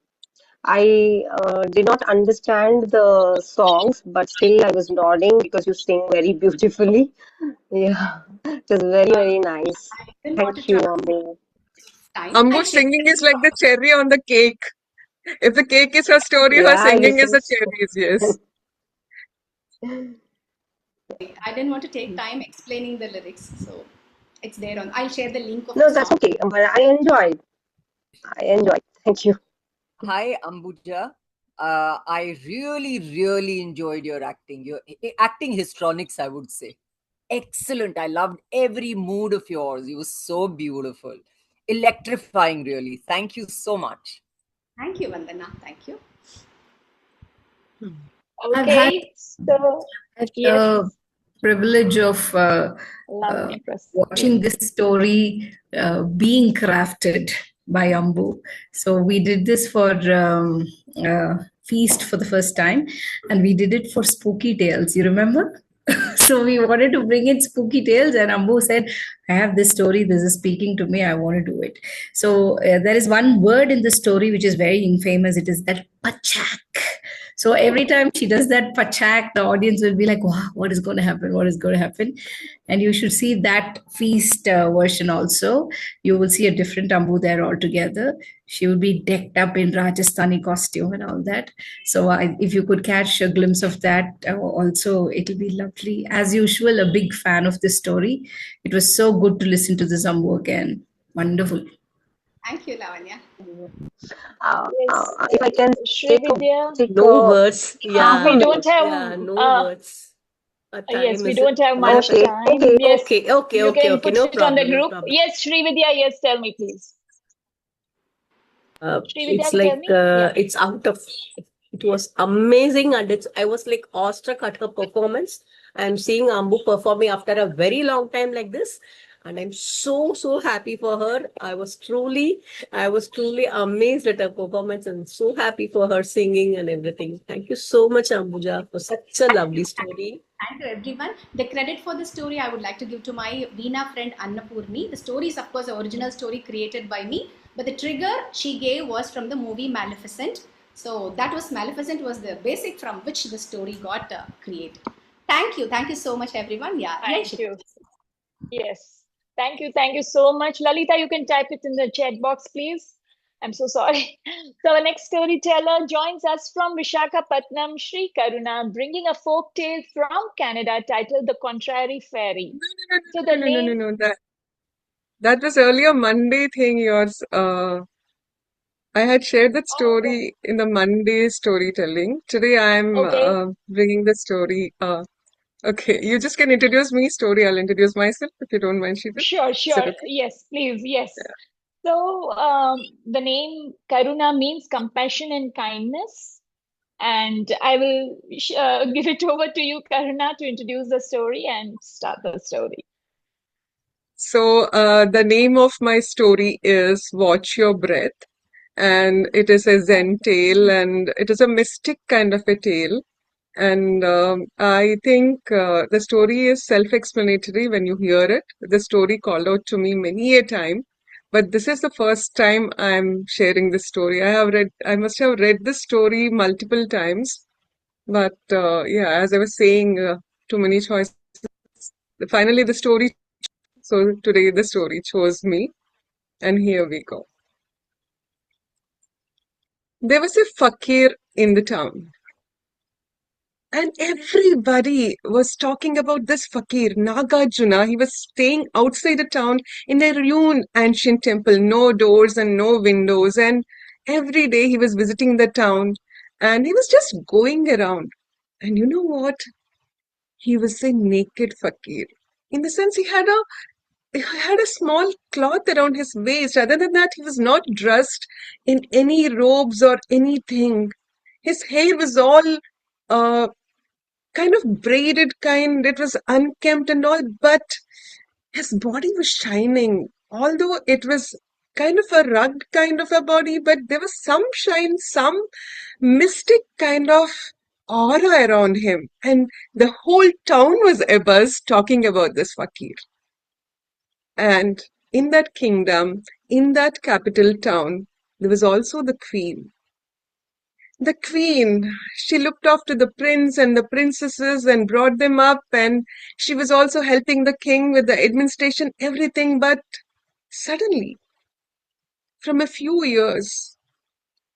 I did not understand the songs, but still I was nodding because you sing very beautifully. Yeah, it was very, very nice. I didn't want to Thank you, trouble Ambu. time. I'll Ambu's share. singing is like the cherry on the cake. If the cake is her story, her Yeah, I singing is listened the so. cherries, yes. I didn't want to take time explaining the lyrics, so it's there on. I'll share the link of the No, that's song. okay. But I enjoyed. Thank you. Hi, Ambuja. I really, really enjoyed your acting. Your acting histrionics, I would say. Excellent. I loved every mood of yours. You were so beautiful. Electrifying, really. Thank you so much. Thank you, Vandana. Thank you. I've had Okay. So, yes, the privilege of lovely watching this story being crafted by Ambu. So we did this for Feast for the first time, and we did it for Spooky Tales. You remember? So we wanted to bring in Spooky Tales, and Ambu said, "I have this story. This is speaking to me. I want to do it." So there is one word in the story which is very infamous. It is that pachak. So every time she does that pachak, the audience will be like, wow, what is going to happen? What is going to happen? And you should see that feast version also. You will see a different Ambu there altogether. She will be decked up in Rajasthani costume and all that. So if you could catch a glimpse of that also, it'll be lovely. As usual, a big fan of this story. It was so good to listen to this Ambu again. Wonderful. Thank you, Lavanya. yes, If I can Sri Vidya. No words. We Yeah. don't have, Yeah, no words. yes, Time we is don't have running much up. time. Yes, you can Okay. put No it on the problem, no group. problem. Yes, Sri Vidya, yes, tell me, please. Sri Vidya, It's tell like me. Yeah. it's out of. It was amazing, and I was like awestruck at her performance. I'm seeing Ambu performing after a very long time like this, and I'm so happy for her. I was truly amazed at her performance, and so happy for her singing and everything. Thank you so much, Ambuja, for such a lovely story. Thank you, everyone. The credit for the story I would like to give to my Veena friend Annapurni. The story is, of course, the original story created by me, but the trigger she gave was from the movie Maleficent. So that was Maleficent was the basic from which the story got created. Thank you so much, everyone. Yeah, Thank you. Yes. Thank you so much. Lalita, you can type it in the chat box, please. I'm so sorry. So our next storyteller joins us from Visakhapatnam, Sree Karuna, bringing a folk tale from Canada titled The Contrary Fairy. So the name, No. That was earlier Monday thing, yours. I had shared that oh, story in the Monday storytelling. Today I'm okay. bringing the story. Okay, you just can introduce me story. I'll introduce myself if you don't mind, Sheetal. Sure, Is it sure. okay? Yes, please. Yes. So the name Karuna means compassion and kindness. And I will give it over to you, Karuna, to introduce the story and start the story. So, the name of my story is Watch Your Breath, and it is a Zen tale, and it is a mystic kind of a tale. And I think the story is self-explanatory when you hear it. The story called out to me many a time, but this is the first time I'm sharing this story. I must have read this story multiple times, but yeah, as I was saying, too many choices. Finally, the story. So today the story chose me, and here we go. There was a fakir in the town, and everybody was talking about this fakir, Nagarjuna. He was staying outside the town in a ruined ancient temple, no doors and no windows. And every day he was visiting the town and he was just going around. And you know what? He was a naked fakir. In the sense, he had a small cloth around his waist. Other than that, he was not dressed in any robes or anything. His hair was all uh, kind of braided kind. It was unkempt and all, but his body was shining. Although it was kind of a rugged kind of a body, but there was some shine, some mystic kind of aura around him. And the whole town was abuzz talking about this fakir. And in that kingdom, in that capital town, there was also the queen. The queen, she looked after the prince and the princesses and brought them up, and she was also helping the king with the administration, everything. But suddenly, from a few years,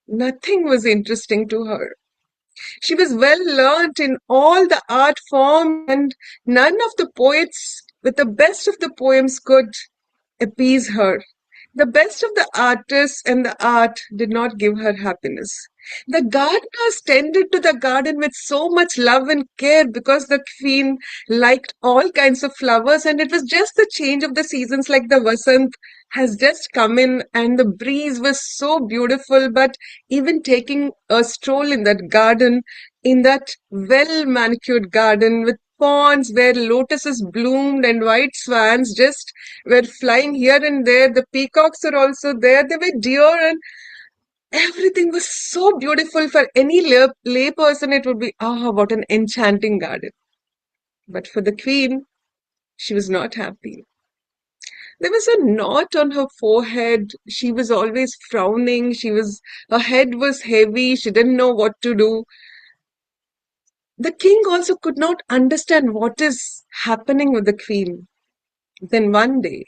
nothing was interesting to her. She was well learnt in all the art forms, and none of the poets with the best of the poems could appease her. The best of the artists and the art did not give her happiness. The gardeners tended to the garden with so much love and care because the queen liked all kinds of flowers, and it was just the change of the seasons, like the Vasanth has just come in, and the breeze was so beautiful. But even taking a stroll in that garden, in that well manicured garden with ponds where lotuses bloomed and white swans just were flying here and there. The peacocks are also there. There were deer, and everything was so beautiful. For any lay person, it would be, ah, what an enchanting garden. But for the queen, she was not happy. There was a knot on her forehead. She was always frowning. Her head was heavy. She didn't know what to do. The king also could not understand what is happening with the queen. Then one day,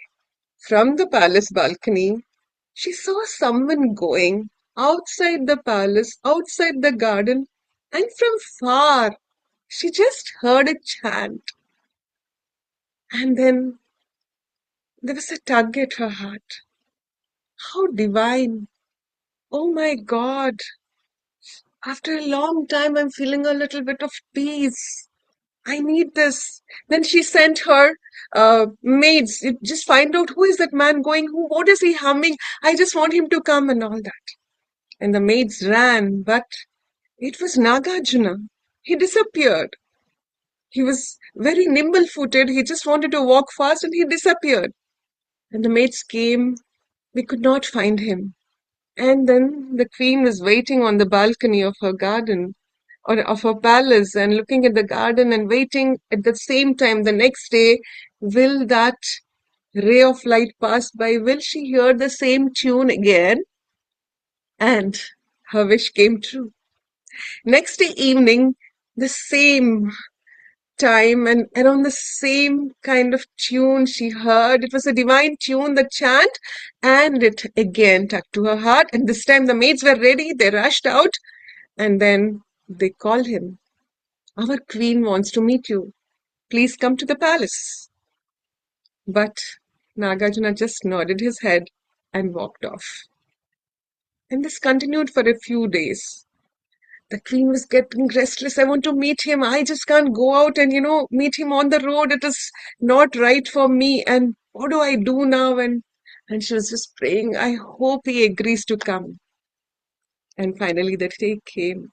from the palace balcony, she saw someone going outside the palace, outside the garden, and from far, she just heard a chant. And then there was a tug at her heart. How divine! Oh my God! After a long time, I'm feeling a little bit of peace. I need this. Then she sent her maids, just find out who is that man going, what is he humming? I just want him to come and all that. And the maids ran, but it was Nagarjuna. He disappeared. He was very nimble-footed. He just wanted to walk fast and he disappeared. And the maids came. We could not find him. And then the queen was waiting on the balcony of her garden or of her palace and looking at the garden and waiting at the same time the next day. Will that ray of light pass by? Will she hear the same tune again? And her wish came true. Next day evening, the same time and around the same kind of tune she heard. It was a divine tune, the chant, and it again tugged to her heart. And this time the maids were ready. They rushed out and then they called him. Our queen wants to meet you. Please come to the palace. But Nagarjuna just nodded his head and walked off. And this continued for a few days. The queen was getting restless. I want to meet him. I just can't go out and, meet him on the road. It is not right for me. And what do I do now? And she was just praying, I hope he agrees to come. And finally the day came.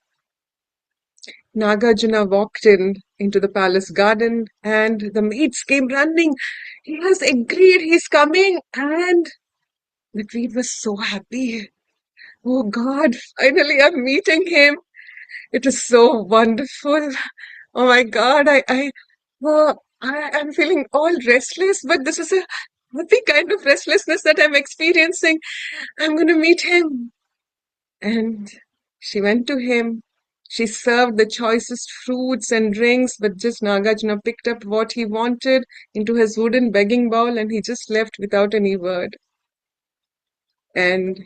Nagarjuna walked into the palace garden and the maids came running. He has agreed, he's coming. And the queen was so happy. Oh God, finally I'm meeting him. It is so wonderful. Oh my God, I'm feeling all restless, but this is a happy kind of restlessness that I'm experiencing. I'm going to meet him. And she went to him. She served the choicest fruits and drinks, but just Nagarjuna picked up what he wanted into his wooden begging bowl and he just left without any word. And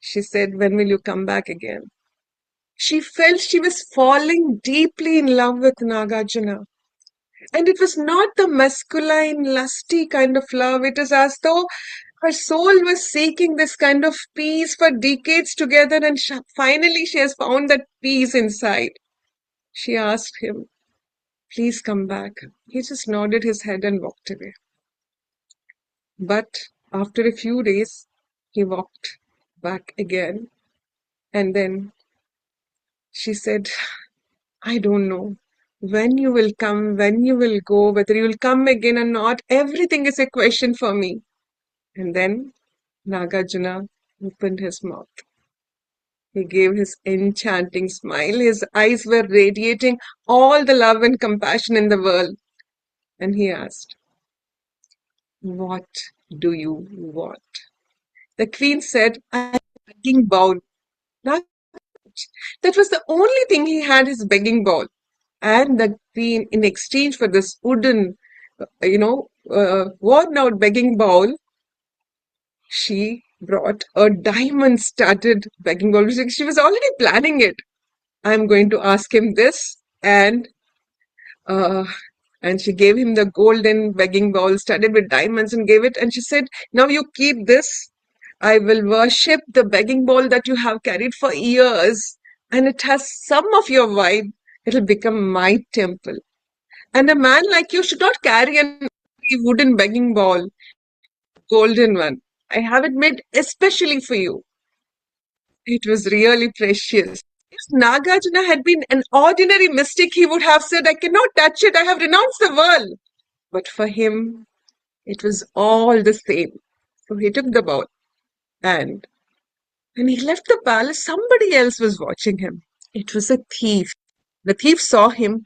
she said, when will you come back again? She felt she was falling deeply in love with Nagarjuna. And it was not the masculine, lusty kind of love. It is as though her soul was seeking this kind of peace for decades together, and finally she has found that peace inside. She asked him, please come back. He just nodded his head and walked away. But after a few days, he walked back again. And then she said, I don't know when you will come, when you will go, whether you will come again or not. Everything is a question for me. And then Nagarjuna opened his mouth. He gave his enchanting smile. His eyes were radiating all the love and compassion in the world. And he asked, what do you want? The queen said, I am a begging bowl. That was the only thing he had, his begging bowl. And the queen, in exchange for this wooden, worn out begging bowl, she brought a diamond-studded begging bowl. She was already planning it. I'm going to ask him this, and she gave him the golden begging bowl studded with diamonds and gave it. And she said, now you keep this. I will worship the begging bowl that you have carried for years, and it has some of your vibe. It'll become my temple. And a man like you should not carry an wooden begging bowl, golden one. I have it made especially for you. It was really precious. If Nagarjuna had been an ordinary mystic, he would have said, I cannot touch it, I have renounced the world. But for him, it was all the same. So he took the bowl. And when he left the palace, somebody else was watching him. It was a thief. The thief saw him,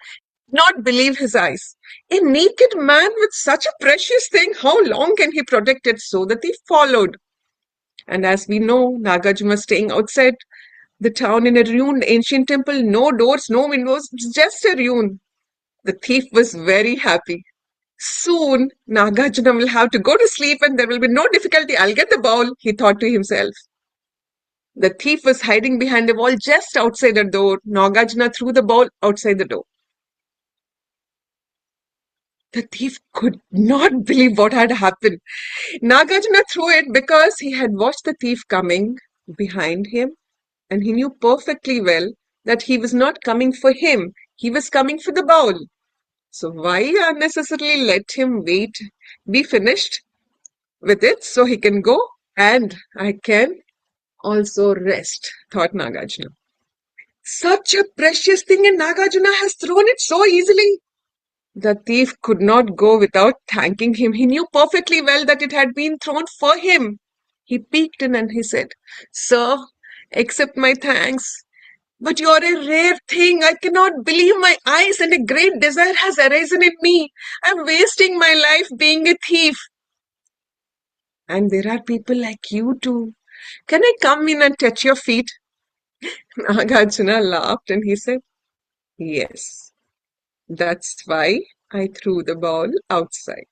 did not believe his eyes. A naked man with such a precious thing, how long can he protect it? So the thief followed. And as we know, Nagarjuna was staying outside the town in a ruined ancient temple, no doors, no windows, just a ruin. The thief was very happy. Soon, Nagarjuna will have to go to sleep and there will be no difficulty. I'll get the bowl, he thought to himself. The thief was hiding behind a wall just outside the door. Nagarjuna threw the bowl outside the door. The thief could not believe what had happened. Nagarjuna threw it because he had watched the thief coming behind him, and he knew perfectly well that he was not coming for him. He was coming for the bowl. So why unnecessarily let him be finished with it so he can go and I can also rest, thought Nagarjuna. Such a precious thing, and Nagarjuna has thrown it so easily. The thief could not go without thanking him. He knew perfectly well that it had been thrown for him. He peeked in and he said, Sir, accept my thanks. But you are a rare thing. I cannot believe my eyes, and a great desire has arisen in me. I'm wasting my life being a thief. And there are people like you too. Can I come in and touch your feet? Nagarjuna laughed and he said, Yes, that's why I threw the ball outside,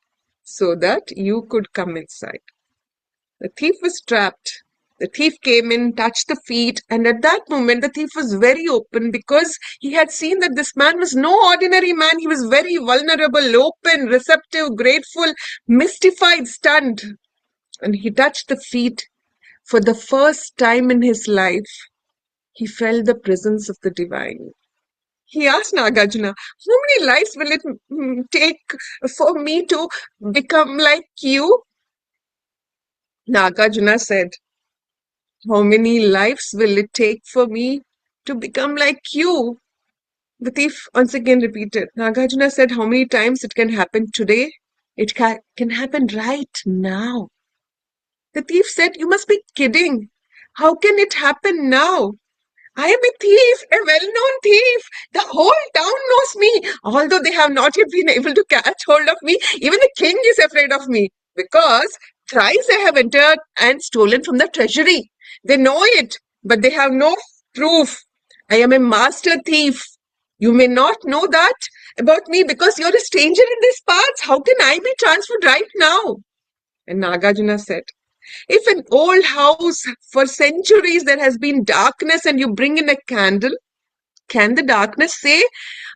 so that you could come inside. The thief was trapped. The thief came in, touched the feet, and at that moment the thief was very open because he had seen that this man was no ordinary man. He was very vulnerable, open, receptive, grateful, mystified, stunned. And he touched the feet. For the first time in his life, he felt the presence of the divine. He asked Nagarjuna, how many lives will it take for me to become like you? Nagarjuna said, how many lives will it take for me to become like you? The thief once again repeated. Nagarjuna said, how many times it can happen today? It can happen right now. The thief said, you must be kidding. How can it happen now? I am a thief, a well-known thief. The whole town knows me. Although they have not yet been able to catch hold of me, even the king is afraid of me. Because thrice I have entered and stolen from the treasury. They know it, but they have no proof. I am a master thief. You may not know that about me because you're a stranger in these parts. How can I be transferred right now? And Nagarjuna said, if an old house for centuries there has been darkness and you bring in a candle, can the darkness say,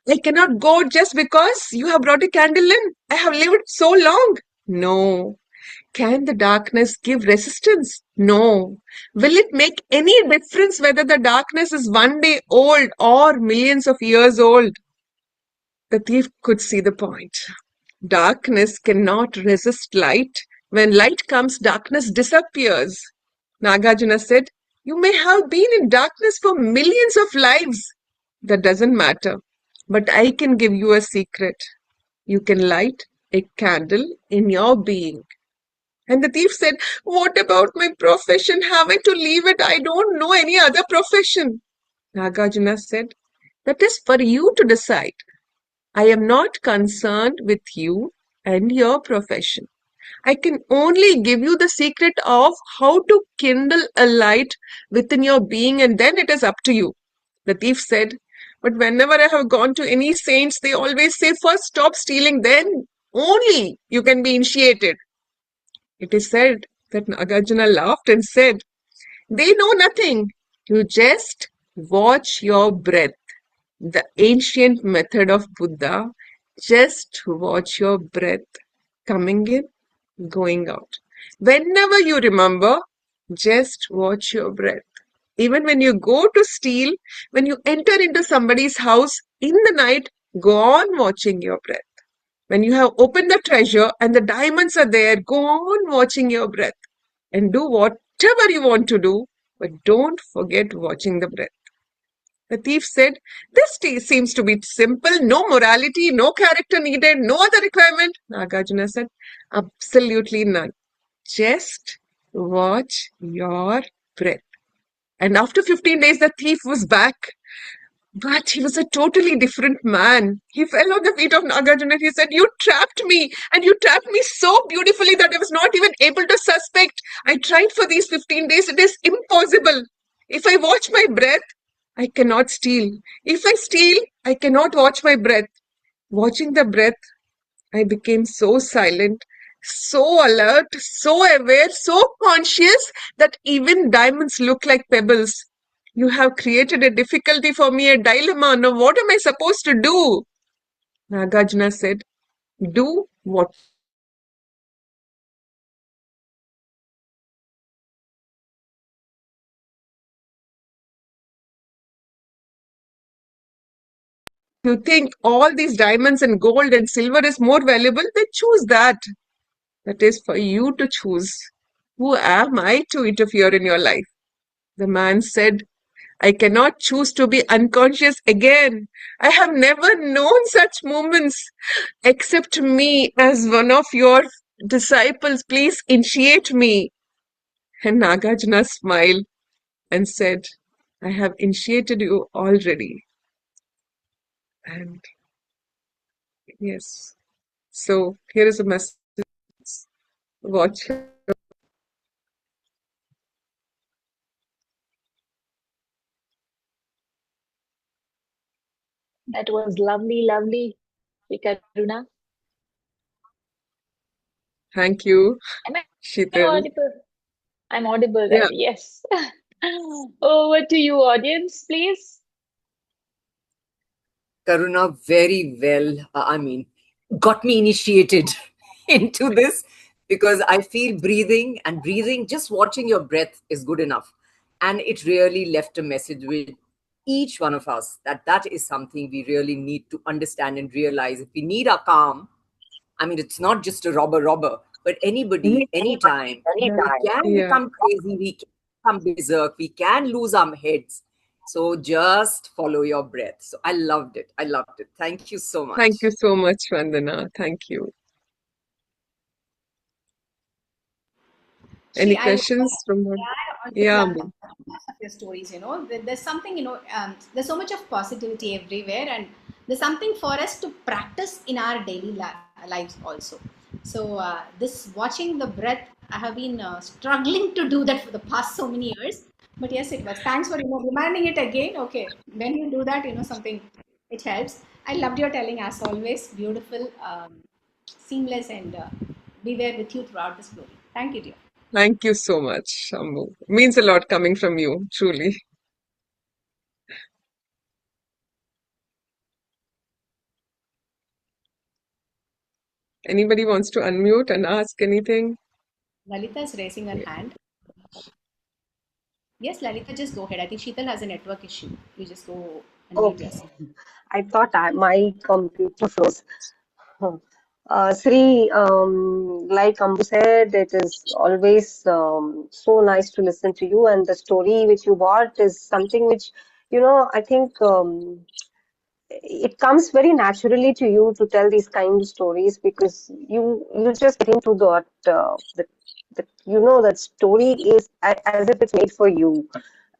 I cannot go just because you have brought a candle in? I have lived so long. No. Can the darkness give resistance? No. Will it make any difference whether the darkness is one day old or millions of years old? The thief could see the point. Darkness cannot resist light. When light comes, darkness disappears. Nagarjuna said, you may have been in darkness for millions of lives. That doesn't matter. But I can give you a secret. You can light a candle in your being. And the thief said, what about my profession? Have I to leave it? I don't know any other profession. Nagarjuna said, that is for you to decide. I am not concerned with you and your profession. I can only give you the secret of how to kindle a light within your being, and then it is up to you. The thief said, but whenever I have gone to any saints, they always say, first stop stealing, then only you can be initiated. It is said that Nagarjuna laughed and said, they know nothing. You just watch your breath. The ancient method of Buddha, just watch your breath coming in, going out. Whenever you remember, just watch your breath. Even when you go to steal, when you enter into somebody's house in the night, go on watching your breath. When you have opened the treasure and the diamonds are there, go on watching your breath and do whatever you want to do, but don't forget watching the breath. The thief said, this seems to be simple, no morality, no character needed, no other requirement. Nagarjuna said, absolutely none. Just watch your breath. And after 15 days, the thief was back. But he was a totally different man. He fell on the feet of Nagarjuna and he said, you trapped me, and you trapped me so beautifully that I was not even able to suspect. I tried for these 15 days. It is impossible. If I watch my breath, I cannot steal. If I steal, I cannot watch my breath. Watching the breath, I became so silent, so alert, so aware, so conscious that even diamonds look like pebbles. You have created a difficulty for me, a dilemma. Now, what am I supposed to do? Nagarjuna said, do what you think all these diamonds and gold and silver is more valuable, then choose that. That is for you to choose. Who am I to interfere in your life? The man said, I cannot choose to be unconscious again. I have never known such moments. Accept me as one of your disciples. Please initiate me. And Nagarjuna smiled and said, I have initiated you already. And yes, so here is a message. Watch. That was lovely, lovely, Karuna. Thank you, Am I Sheetal. audible? I'm audible, Yeah, right? Yes. Over to you, audience, please. Karuna, very well. I mean, got me initiated into this because I feel breathing, just watching your breath is good enough. And it really left a message with each one of us that that is something we really need to understand and realize. If we need our calm, I mean, it's not just a robber, but anybody, anytime. We can yeah. become crazy, we can become berserk, we can lose our heads. So just follow your breath. So I loved it. I loved it. Thank you so Thank you much. so much, Vandana. Thank you. Sree, Any I questions from her? add on to Yeah, that Ambu. of your stories. There's something, there's so much of positivity everywhere, and there's something for us to practice in our daily lives also. So, this watching the breath, I have been struggling to do that for the past so many years. But yes, it works. Thanks for reminding it again. Okay, when you do that, something it helps. I loved your telling as always. Beautiful, seamless, and be there with you throughout the story. Thank you, dear. Thank you so much, Ambu. Means a lot coming from you, truly. Anybody wants to unmute and ask anything? Lalita is raising her hand. Yes, Lalita, just go ahead. I think Sheetal has a network issue. You just go and mute Okay. yourself. I thought my computer froze. Huh. Sree, like Ambu said, it is always so nice to listen to you, and the story which you brought is something which, I think it comes very naturally to you to tell these kind of stories because you just get into that that story is as if it's made for you,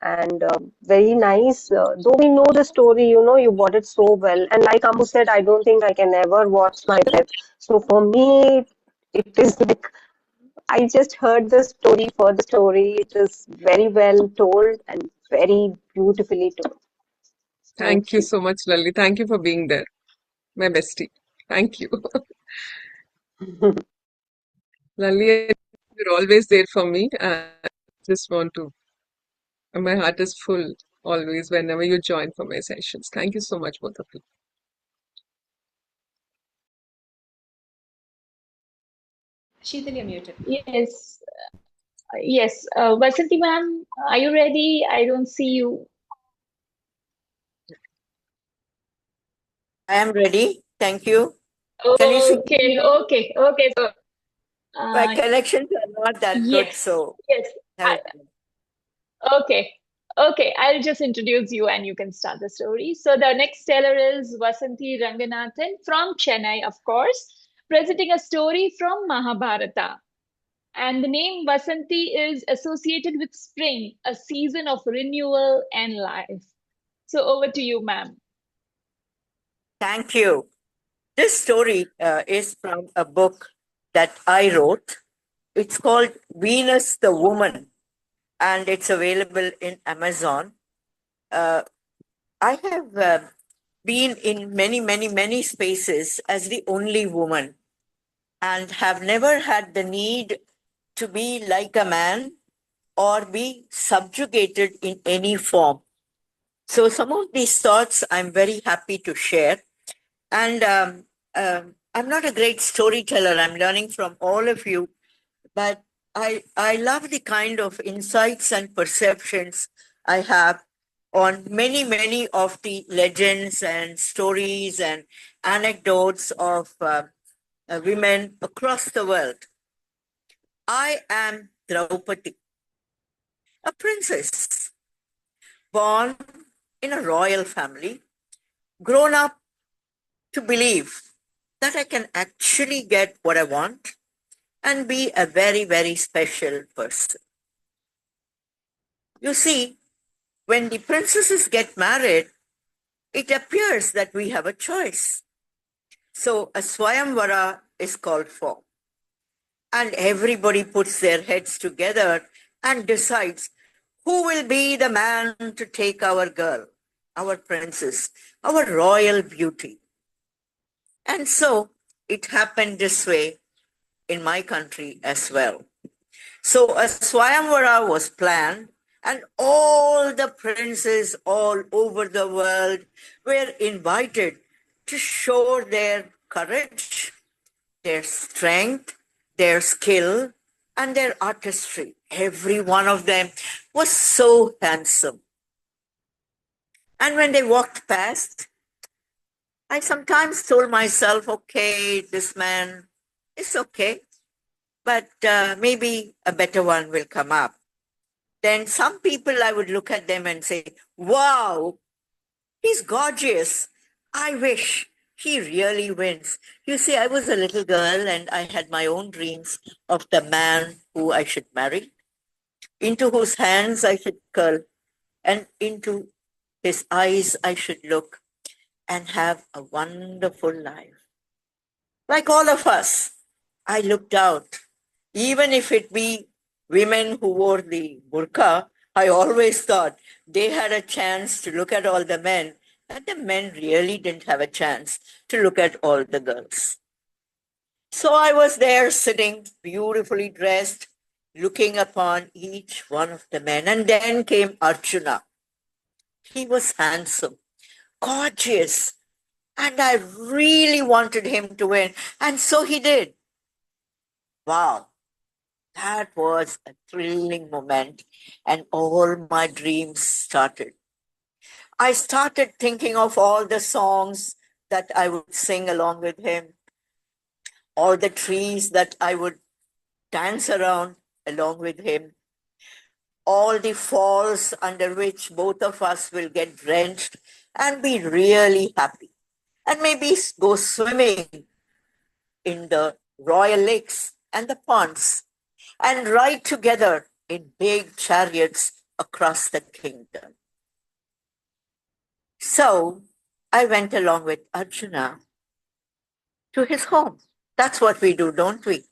and very nice. Though we know the story, you bought it so well. And like Ambu said, I don't think I can ever watch my breath. So for me, it is like I just heard the story for the story. It is very well told and very beautifully told. Thank Thank you you. so much, Lali. Thank you for being there, my bestie. Thank you. Lali, you're always there for me. And just want to, my heart is full always whenever you join for my sessions. Thank you so much, both of you. Sheetal, you're muted. Yes. Yes. Vasanthi ma'am, are you ready? I don't see you. I am ready. Thank you. Can you see me Okay, now? okay, okay. So, My uh, connections are not that good, yes, so yes. have it. Okay, okay. I'll just introduce you and you can start the story. So the next teller is Vasanthi Ranganathan from Chennai, of course, presenting a story from Mahabharata. And the name Vasanthi is associated with spring, a season of renewal and life. So over to you, ma'am. Thank you. This story is from a book that I wrote. It's called Venus the Woman, and it's available in Amazon. Uh, I have been in many, many, many spaces as the only woman and have never had the need to be like a man or be subjugated in any form. So, some of these thoughts I'm very happy to share. And I'm not a great storyteller, I'm learning from all of you, but I love the kind of insights and perceptions I have on many, many of the legends and stories and anecdotes of women across the world. I am Draupadi, a princess born in a royal family, grown up to believe that I can actually get what I want and be a very, very special person. You see, when the princesses get married, it appears that we have a choice. So a Swayamvara is called for, and everybody puts their heads together and decides who will be the man to take our girl. our princess, our royal beauty. And so it happened this way in my country as well. So a Swayamvara was planned, and all the princes all over the world were invited to show their courage, their strength, their skill, and their artistry. Every one of them was so handsome. And when they walked past, I sometimes told myself, okay, this man is okay, but maybe a better one will come up. Then some people, I would look at them and say, wow, he's gorgeous. I wish he really wins. You see, I was a little girl and I had my own dreams of the man who I should marry, into whose hands I should curl, and into his eyes I should look and have a wonderful life. Like all of us, I looked out. Even if it be women who wore the burqa, I always thought they had a chance to look at all the men, and the men really didn't have a chance to look at all the girls. So I was there sitting, beautifully dressed, looking upon each one of the men. And then came Arjuna. He was handsome, gorgeous, and I really wanted him to win. And so he did. Wow. That was a thrilling moment, and all my dreams started. I started thinking of all the songs that I would sing along with him, all the trees that I would dance around along with him, all the falls under which both of us will get drenched and be really happy, and maybe go swimming in the royal lakes and the ponds, and ride together in big chariots across the kingdom. So I went along with Arjuna to his home. That's what we do, don't we?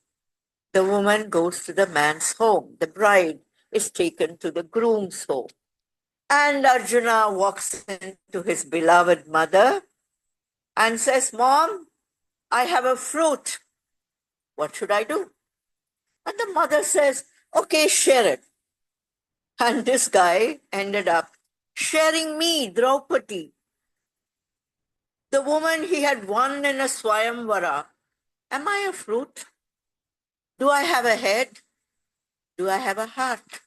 The woman goes to the man's home. The bride is taken to the groom's home. And Arjuna walks into his beloved mother and says, Mom, I have a fruit. What should I do? And the mother says, okay, share it. And this guy ended up sharing me, Draupadi, the woman he had won in a Swayamvara. Am I a fruit? Do I have a head? Do I have a heart?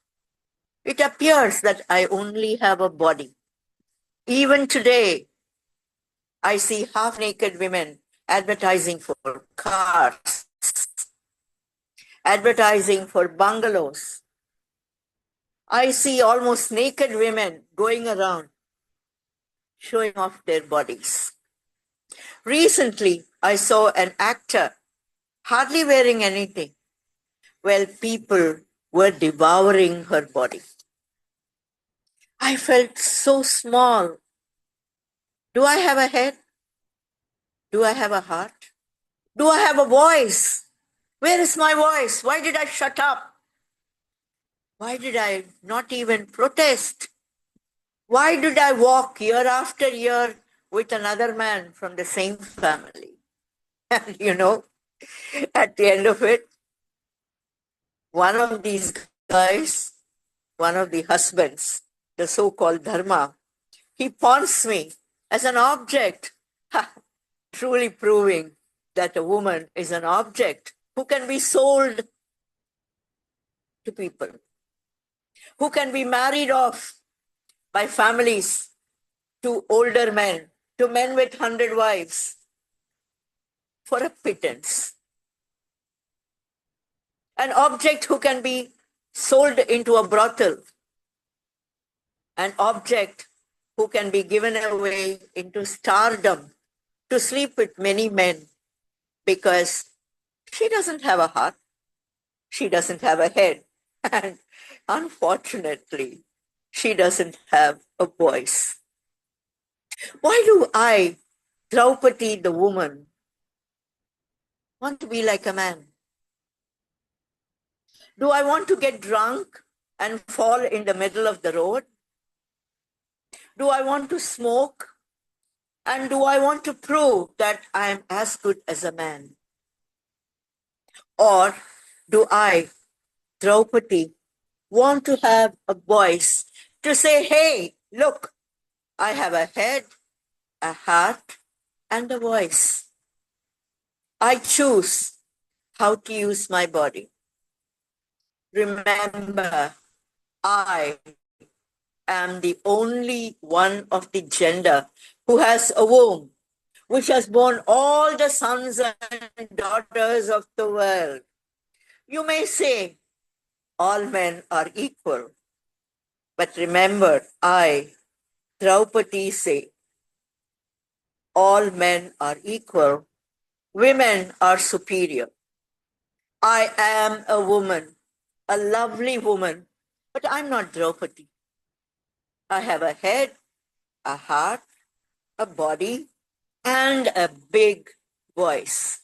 It appears that I only have a body. Even today, I see half-naked women advertising for cars, advertising for bungalows. I see almost naked women going around showing off their bodies. Recently, I saw an actor hardly wearing anything, while people were devouring her body. I felt so small. Do I have a head? Do I have a heart? Do I have a voice? Where is my voice? Why did I shut up? Why did I not even protest? Why did I walk year after year with another man from the same family? And at the end of it, one of these guys, one of the husbands, the so-called dharma, he pawns me as an object, truly proving that a woman is an object who can be sold to people, who can be married off by families to older men, to men with 100 wives, for a pittance. An object who can be sold into a brothel, an object who can be given away into stardom to sleep with many men because she doesn't have a heart, she doesn't have a head, and unfortunately, she doesn't have a voice. Why do I, Draupadi the woman, want to be like a man? Do I want to get drunk and fall in the middle of the road? Do I want to smoke? And do I want to prove that I am as good as a man? Or do I, Draupadi, want to have a voice to say, hey, look, I have a head, a heart, and a voice. I choose how to use my body. Remember, I am the only one of the gender who has a womb, which has borne all the sons and daughters of the world. You may say all men are equal, but remember, I, Draupadi, say all men are equal, women are superior. I am a woman, a lovely woman, but I'm not Draupadi. I have a head, a heart, a body, and a big voice.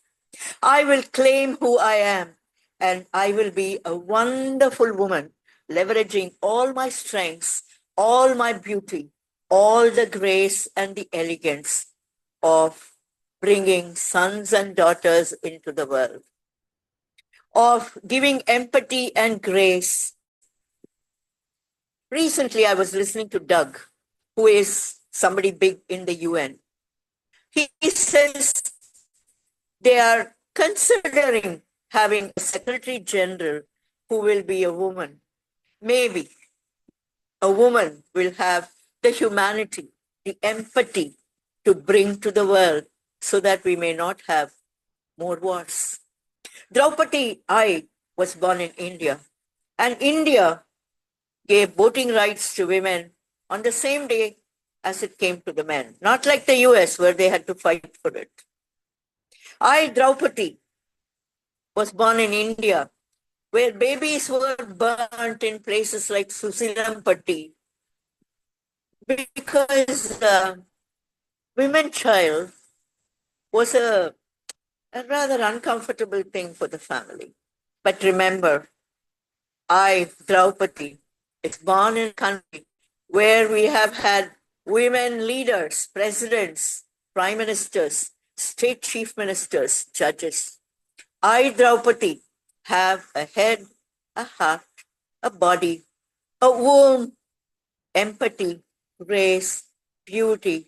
I will claim who I am, and I will be a wonderful woman, leveraging all my strengths, all my beauty, all the grace and the elegance of bringing sons and daughters into the world, of giving empathy and grace. Recently, I was listening to Doug, who is somebody big in the UN. He says they are considering having a secretary general who will be a woman. Maybe a woman will have the humanity, the empathy to bring to the world so that we may not have more wars. Draupadi, I was born in India, and India gave voting rights to women on the same day as it came to the men, not like the US where they had to fight for it. I, Draupadi, was born in India where babies were burnt in places like Susilampatti because women child was a rather uncomfortable thing for the family. But remember, I, Draupadi, is born in a country where we have had women leaders, presidents, prime ministers, state chief ministers, judges. I, Draupadi, have a head, a heart, a body, a womb, empathy, grace, beauty,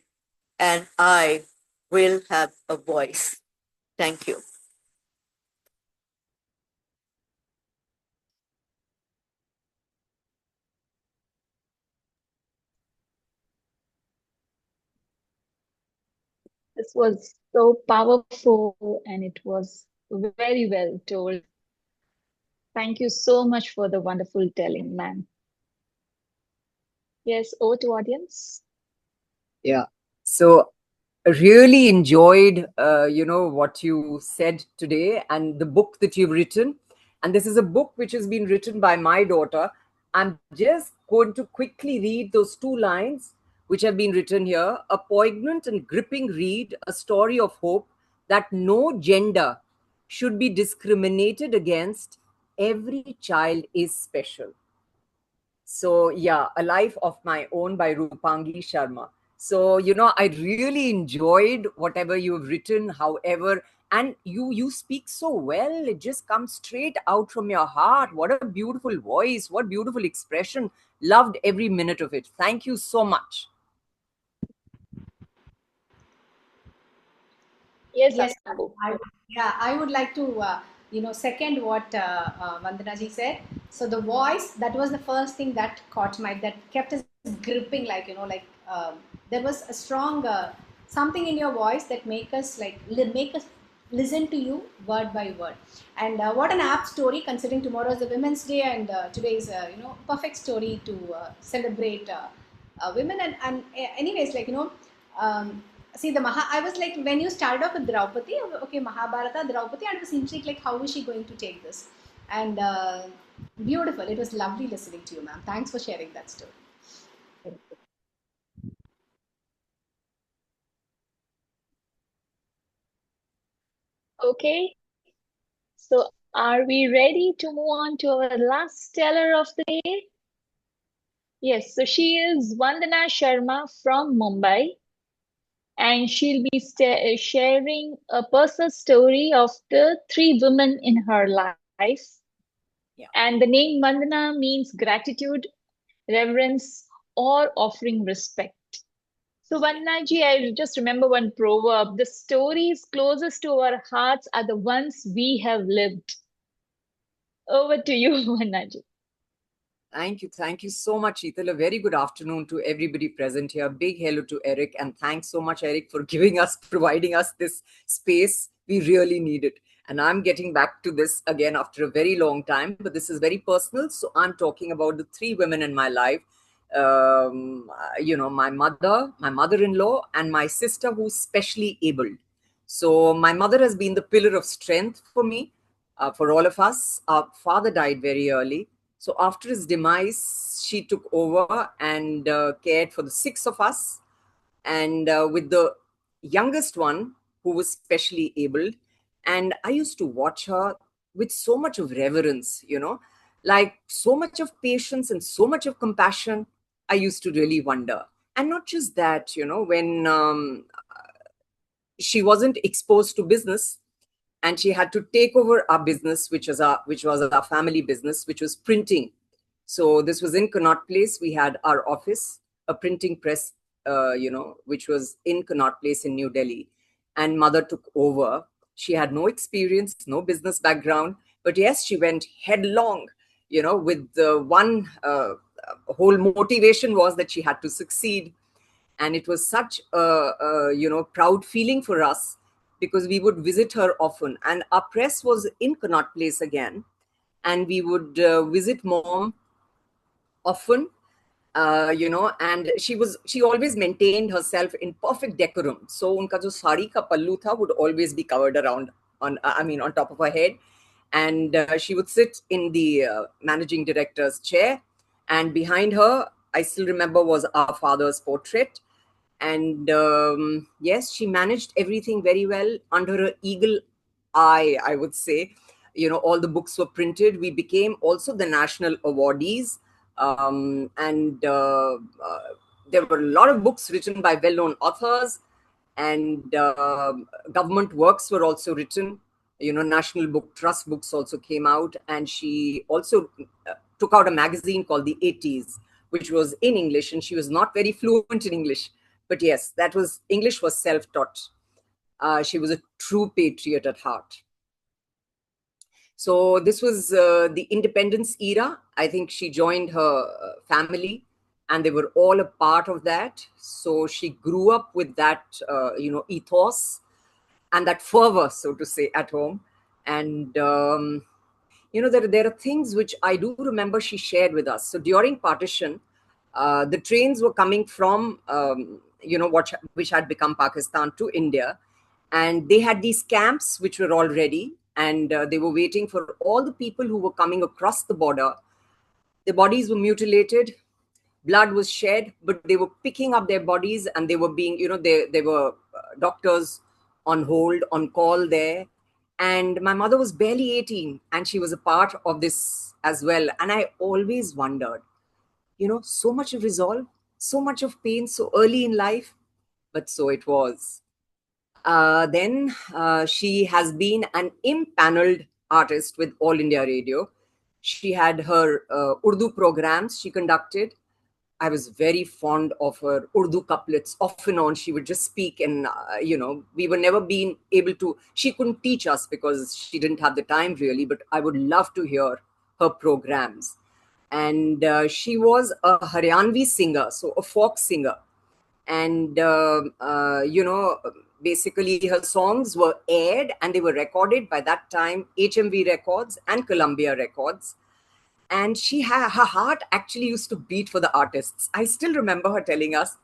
and I will have a voice. Thank you. This was so powerful and it was very well told. Thank you so much for the wonderful telling, ma'am. Yes, over to audience. Yeah. So really enjoyed what you said today and the book that you've written. And this is a book which has been written by my daughter. I'm just going to quickly read those two lines which have been written here. A poignant and gripping read, a story of hope that no gender should be discriminated against. Every child is special. So yeah, A Life of My Own by Rupangi Sharma. So I really enjoyed whatever you've written, however, and you speak so well. It just comes straight out from your heart. What a beautiful voice, what beautiful expression. Loved every minute of it. Thank you so much. Yes, Yes, Ambu. I would like to, second what Vandana ji said. So the voice, that was the first thing that caught that kept us gripping, there was a strong something in your voice that make us listen to you word by word. And what an apt story, considering tomorrow is the Women's Day, and today is perfect story to celebrate women. And anyways, see the I was like, when you started off with Draupadi, okay, Mahabharata, Draupadi, and I was intrigued, like, how is she going to take this? And beautiful. It was lovely listening to you, ma'am. Thanks for sharing that story. Okay, so are we ready to move on to our last teller of the day? Yes, so she is Vandana Sharma from Mumbai, and she'll be sharing a personal story of the three women in her life. Yeah. And the name Vandana means gratitude, reverence, or offering respect. So, Vandanaji, I just remember one proverb: the stories closest to our hearts are the ones we have lived. Over to you, Vandanaji. Thank you. Thank you so much, Ethel. A very good afternoon to everybody present here. Big hello to Eric. And thanks so much, Eric, for providing us this space. We really need it. And I'm getting back to this again after a very long time, but this is very personal. So I'm talking about the three women in my life. My mother-in-law, and my sister who's specially abled. So my mother has been the pillar of strength for me, for all of us. Our father died very early. So after his demise, she took over and cared for the six of us. And with the youngest one, who was specially abled. And I used to watch her with so much of reverence, like so much of patience and so much of compassion. I used to really wonder. And not just that, when she wasn't exposed to business, and she had to take over our business, which was our family business, which was printing. So this was in Connaught Place. We had our office, a printing press, which was in Connaught Place in New Delhi. And mother took over. She had no experience, no business background, but yes, she went headlong. With the one whole motivation was that she had to succeed. And it was such a proud feeling for us, because we would visit her often, and our press was in Connaught Place again, and we would visit mom often. And she always maintained herself in perfect decorum. So unka jo sari ka pallu tha would always be covered around on top of her head. And she would sit in the managing director's chair, and behind her, I still remember, was our father's portrait. And yes, she managed everything very well under her eagle eye, I would say. All the books were printed. We became also the national awardees. And there were a lot of books written by well-known authors, and government works were also written. National Book Trust books also came out, and she also took out a magazine called the 80s, which was in English, and she was not very fluent in English. But yes, English was self-taught. She was a true patriot at heart. So this was the independence era. I think she joined her family, and they were all a part of that. So she grew up with that, ethos and that fervor, so to say, at home. And there are things which I do remember she shared with us. So during partition, the trains were coming from which had become Pakistan to India, and they had these camps which were all ready, and they were waiting for all the people who were coming across the border. The bodies were mutilated, blood was shed, but they were picking up their bodies, and they were being, there were doctors on hold, on call there. And my mother was barely 18, and she was a part of this as well. And I always wondered, so much of resolve, so much of pain so early in life, but so it was. Then she has been an impaneled artist with All India Radio. She had her Urdu programs she conducted. I was very fond of her Urdu couplets. Off and on, she would just speak, and we were never being able to. She couldn't teach us because she didn't have the time really. But I would love to hear her programs. And she was a Haryanvi singer, so a folk singer. And basically her songs were aired, and they were recorded by that time HMV Records and Columbia Records. And her heart actually used to beat for the artists. I still remember her telling us,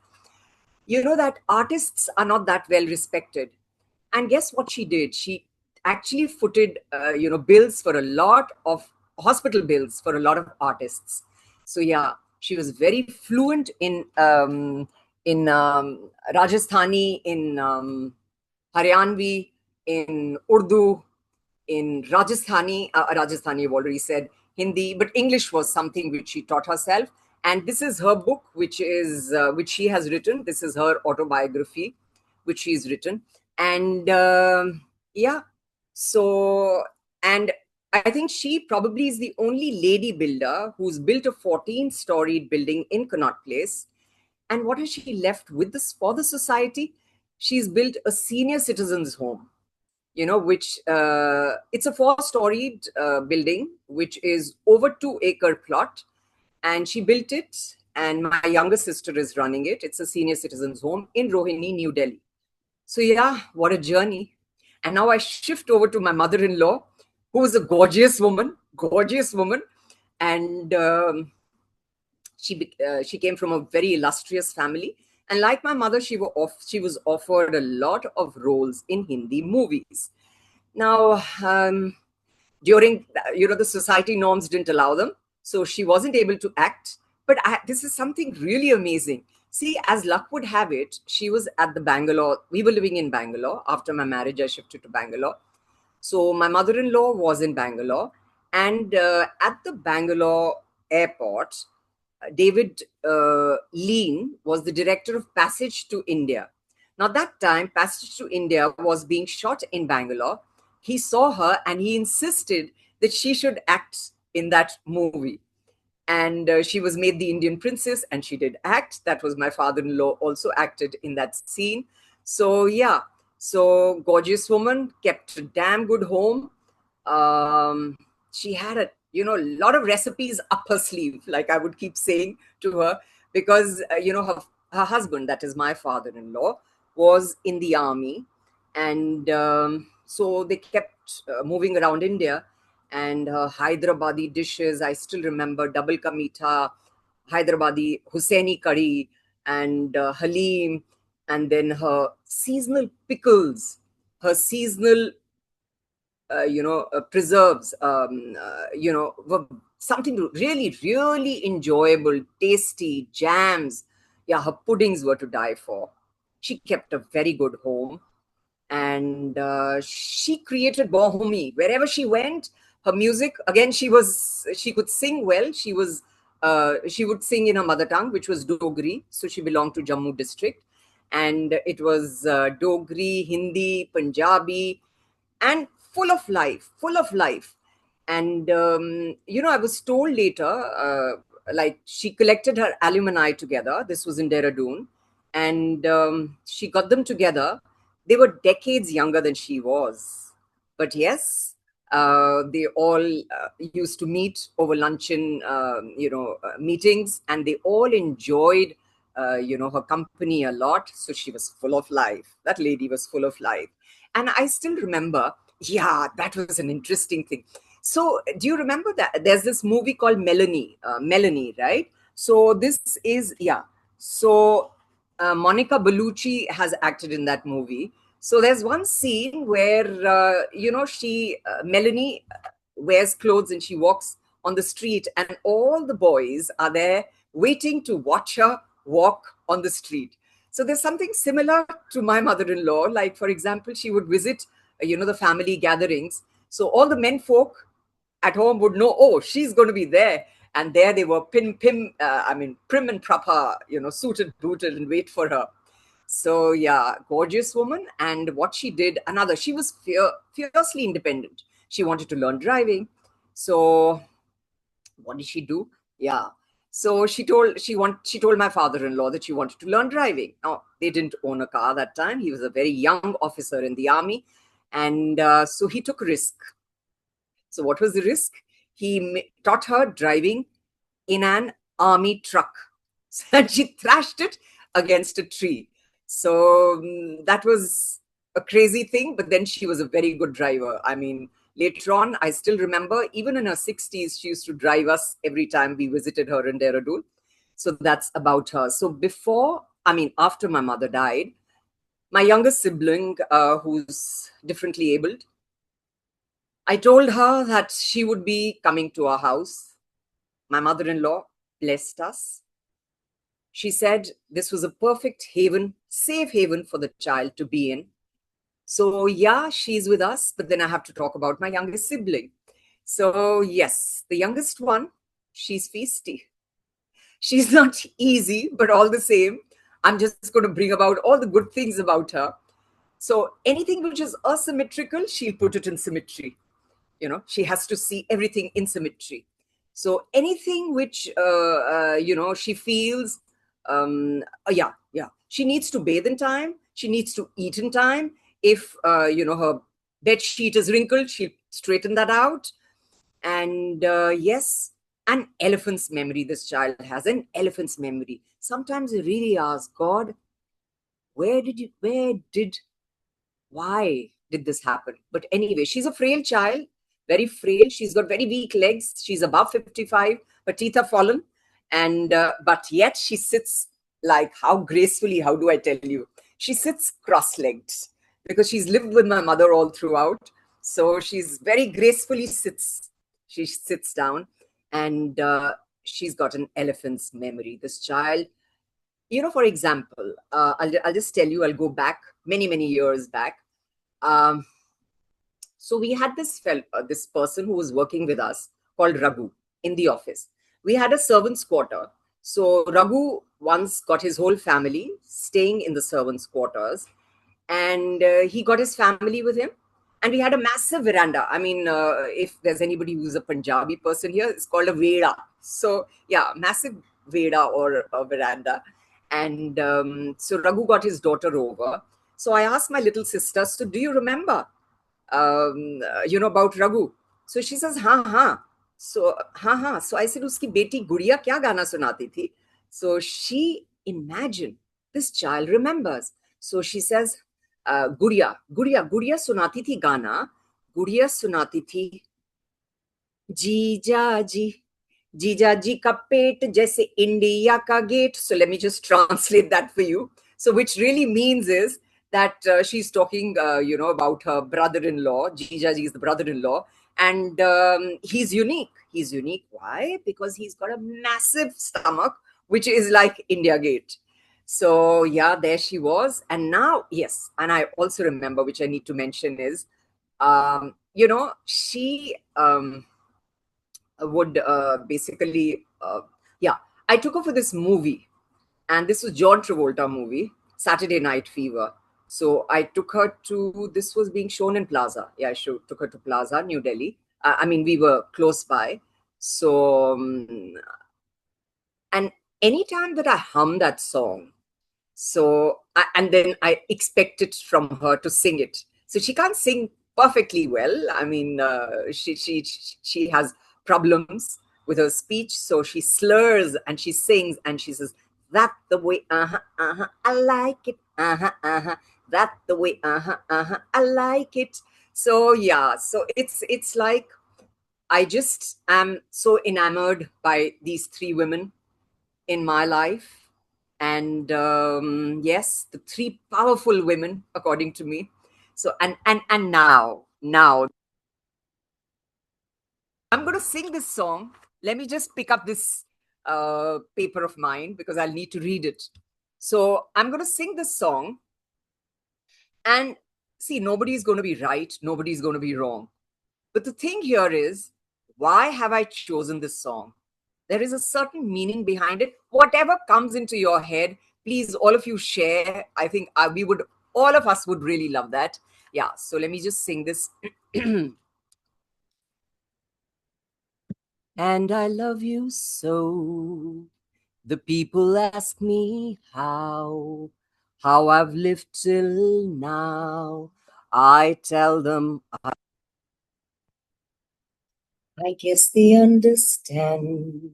that artists are not that well respected. And guess what she did? She actually footed, bills for a lot of hospital bills for a lot of artists. So yeah, she was very fluent in Rajasthani, in Haryanvi, in Urdu, in Rajasthani. Rajasthani, I've already said, Hindi, but English was something which she taught herself. And this is her book, which she has written. This is her autobiography, which she's written. And yeah, so, and I think she probably is the only lady builder who's built a 14-storied building in Connaught Place. And what has she left with this for the society? She's built a senior citizens home, which it's a 4-storied building, which is over 2-acre plot. And she built it, and my younger sister is running it. It's a senior citizens home in Rohini, New Delhi. So yeah, what a journey. And now I shift over to my mother-in-law, who is a gorgeous woman, and she came from a very illustrious family. And like my mother, she was offered a lot of roles in Hindi movies. Now, during the society norms didn't allow them, so she wasn't able to act. But this is something really amazing. See, as luck would have it, she was at the Bangalore. We were living in Bangalore. After my marriage, I shifted to Bangalore. So my mother-in-law was in Bangalore, and at the Bangalore airport, David Lean was the director of Passage to India. Now, that time, Passage to India was being shot in Bangalore. He saw her and he insisted that she should act in that movie. And she was made the Indian princess, and she did act. That was my father-in-law also acted in that scene. So yeah, so gorgeous woman, kept a damn good home. She had a lot of recipes up her sleeve, like I would keep saying to her, because her husband, that is my father-in-law, was in the army, and so they kept moving around India. And Hyderabadi dishes, I still remember double ka meetha, Hyderabadi Hussaini curry, and Halim, and then her seasonal pickles, her seasonal preserves, were something really, really enjoyable, tasty, jams. Yeah, her puddings were to die for. She kept a very good home, and she created bohemi wherever she went. Her music, again, she could sing well. She would sing in her mother tongue, which was Dogri. So she belonged to Jammu district, and it was Dogri, Hindi, Punjabi, and full of life. And I was told later, like, she collected her alumni together. This was in Dehradun, and she got them together. They were decades younger than she was, but yes, they all used to meet over luncheon, meetings, and they all enjoyed her company a lot. So she was full of life. That lady was full of life. And I still remember, yeah, that was an interesting thing. So do you remember that there's this movie called Melanie, right? So this is, yeah. So Monica Bellucci has acted in that movie. So there's one scene where, Melanie wears clothes and she walks on the street, and all the boys are there waiting to watch her walk on the street. So there's something similar to my mother-in-law. Like, for example, she would visit, the family gatherings. So all the men folk at home would know, oh, she's going to be there. And there they were prim and proper, suited, booted, and wait for her. So yeah, gorgeous woman. And what she did, she was fiercely independent. She wanted to learn driving. So what did she do? Yeah. So she told my father-in-law that she wanted to learn driving. Now, they didn't own a car that time. He was a very young officer in the army. And so he took a risk. So what was the risk? He taught her driving in an army truck. And she thrashed it against a tree. So that was a crazy thing. But then she was a very good driver. I mean, later on, I still remember, even in her 60s, she used to drive us every time we visited her in Dehradun. So that's about her. So after my mother died, my younger sibling, who's differently abled, I told her that she would be coming to our house. My mother-in-law blessed us. She said this was a perfect haven, safe haven for the child to be in. So yeah, she's with us, but then I have to talk about my youngest sibling. So yes, the youngest one, she's feisty. She's not easy, but all the same, I'm just going to bring about all the good things about her. So anything which is asymmetrical, she'll put it in symmetry. She has to see everything in symmetry. So anything which she feels, yeah, she needs to bathe in time, she needs to eat in time. If her bed sheet is wrinkled, she'll straighten that out. And yes, an elephant's memory. This child has an elephant's memory. Sometimes you really ask God, where did why did this happen? But anyway, she's a frail child, very frail. She's got very weak legs. She's above 55. Her teeth are fallen. And but yet she sits like, how gracefully, how do I tell you? She sits cross-legged because she's lived with my mother all throughout. So she's very gracefully sits. She sits down, and she's got an elephant's memory. This child, for example, I'll just tell you, I'll go back many, many years back. Um, so we had this person who was working with us called Raghu in the office. We had a servants' quarter. So Raghu once got his whole family staying in the servants' quarters, and he got his family with him. And we had a massive veranda. I mean, if there's anybody who's a Punjabi person here, it's called a veda. So yeah, massive veda or a veranda. And so Raghu got his daughter over. So I asked my little sister, so do you remember, about Raghu? So she says, हाँ. So I said, उसकी बेटी गुड़िया क्या गाना सुनाती थी? So she imagined, this child remembers. So she says, गुड़िया सुनाती थी गाना, गुड़िया सुनाती थी, जीजा जी का पेट जैसे इंडिया का gate. So let me just translate that for you. So which really means is that she's talking, about her brother-in-law. Jija ji is the brother-in-law, and he's unique. He's unique. Why? Because he's got a massive stomach, which is like India Gate. So yeah, there she was. And now, yes, and I also remember, which I need to mention is, she would basically, I took her for this movie, and this was John Travolta movie, Saturday Night Fever. So I took her to, this was being shown in Plaza. Yeah, I took her to Plaza, New Delhi. I mean, we were close by. So, and anytime that I hum that song, and then I expect it from her to sing it. So she can't sing perfectly well. I mean, she has problems with her speech, so she slurs and she sings and she says, "That the way, I like it, that the way, I like it." So yeah, so it's like I just am so enamored by these three women in my life. And yes, the three powerful women, according to me. So and now I'm going to sing this song. Let me just pick up this paper of mine because I'll need to read it. So I'm going to sing this song, and see, nobody's going to be right, nobody's going to be wrong. But the thing here is, why have I chosen this song? There is a certain meaning behind it. Whatever comes into your head, please, all of you share. I think all of us would really love that. Yeah, so let me just sing this. And I love you so. The people ask me how I've lived till now. I tell them, I guess they understand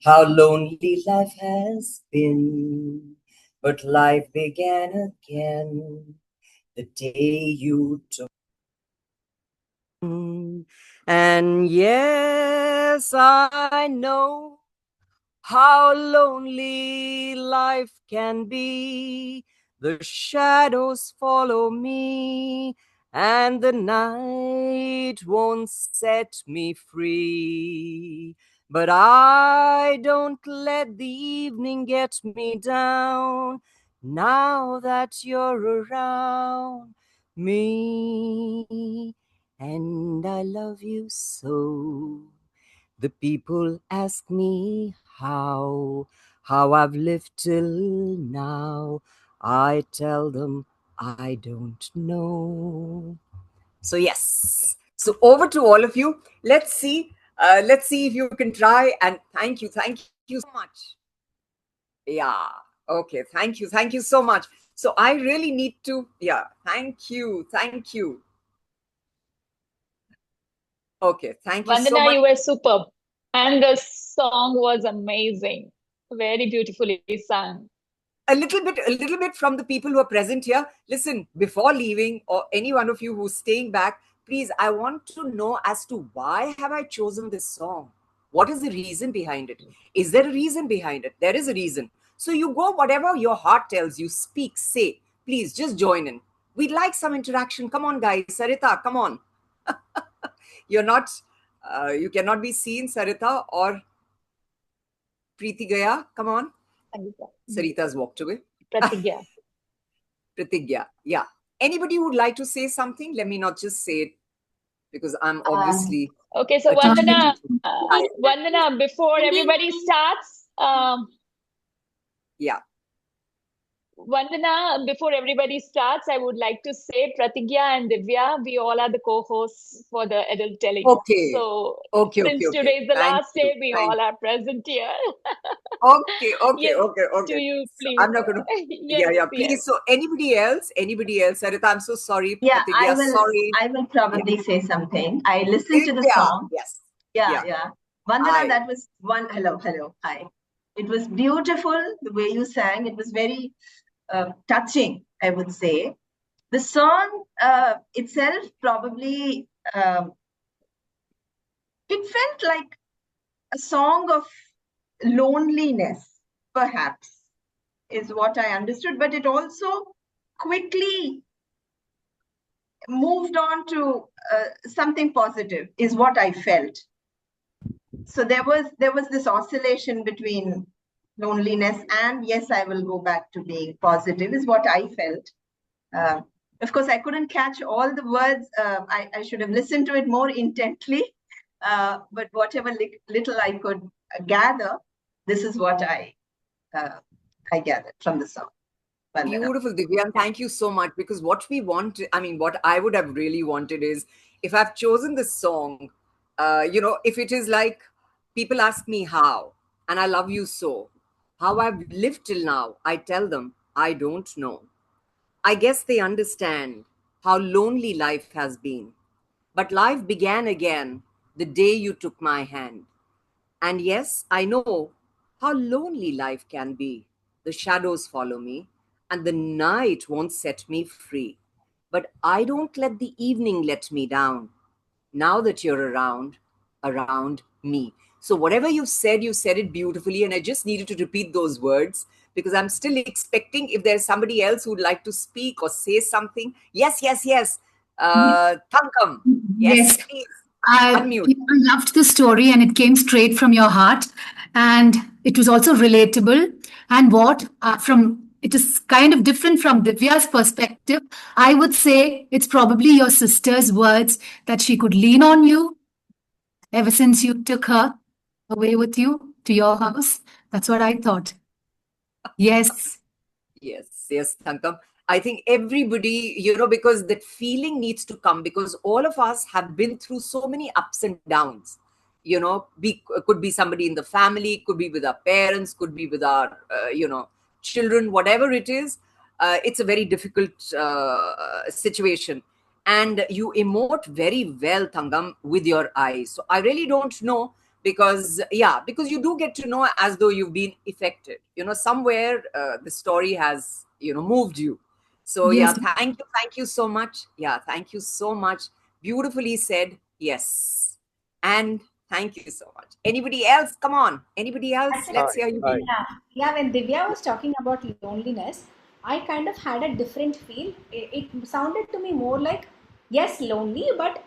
how lonely life has been. But life began again the day you took. And yes, I know how lonely life can be. The shadows follow me, and the night won't set me free. But I don't let the evening get me down now that you're around me. And I love you so. The people ask me how How I've lived till now, I tell them I don't know. So yes. So over to all of you. Let's see. Let's see if you can try. And thank you so much. Yeah. Okay. Thank you so much. So I really need to. Yeah. Thank you. Okay. Thank you so Vandana, much. you were superb. And the song was amazing. Very beautifully sung. A little bit from the people who are present here. Listen, before leaving, or any one of you who's staying back, please, I want to know as to why have I chosen this song? What is the reason behind it? Is there a reason behind it? There is a reason. So you go whatever your heart tells you, speak, say. Please just join in. We'd like some interaction. Come on, guys. Sarita, come on. You're not, you cannot be seen, Sarita or Preeti Gaya. Come on. Sarita's walked away. Pratigya. Pratigya. Yeah. Anybody would like to say something? Let me not just say it because I'm obviously Okay, so a teacher. Vandana, before everybody starts, Yeah. Vandana, before everybody starts, I would like to say Pratigya and Divya, we all are the co-hosts for the adult telling. Okay. So Okay. since today is the last day, we all are present here. Okay. Yes, Okay. to you, So please. I'm not going to. Yes, Yeah. yes. Please. So anybody else? Sarita, I'm so sorry. Yeah, Pratigya, sorry. I will probably say something. I listened to the Divya. song. Yes. Yeah. Vandana, Hi. that was one. Hello, hi. It was beautiful the way you sang. It was very touching, I would say. The song itself probably it felt like a song of loneliness, perhaps, is what I understood. But it also quickly moved on to something positive, is what I felt. So there was this oscillation between loneliness and yes, I will go back to being positive, is what I felt. Of course, I couldn't catch all the words. I should have listened to it more intently. But whatever little I could gather, this is what I gathered from the song. Vandana. Beautiful, Divya, and thank you so much. Because what we want, I mean, what I would have really wanted is if I've chosen this song, if it is like people ask me how, and I love you so, how I've lived till now, I tell them I don't know. I guess they understand how lonely life has been. But life began again the day you took my hand. And yes, I know how lonely life can be. The shadows follow me, and the night won't set me free. But I don't let the evening let me down. Now that you're around me. So, whatever you said it beautifully. And I just needed to repeat those words because I'm still expecting if there's somebody else who'd like to speak or say something. Yes. Thankam. Yes, Yes. please. I, Unmute. I loved the story and it came straight from your heart. And it was also relatable. And it is kind of different from Divya's perspective. I would say it's probably your sister's words that she could lean on you ever since you took her away with you to your house. That's what I thought. Yes. Yes, Thankam. I think everybody, because that feeling needs to come because all of us have been through so many ups and downs. Could be somebody in the family, could be with our parents, could be with our, children, whatever it is. It's a very difficult situation. And you emote very well, Thangam, with your eyes. So I really don't know because you do get to know as though you've been affected, somewhere the story has moved you. So Yes. thank you so much. Thank you so much. Beautifully said. Yes. And thank you so much. Anybody else? Come on. Anybody else? Actually, Let's hear you. when Divya was talking about loneliness, I kind of had a different feel. It sounded to me more like, yes, lonely, but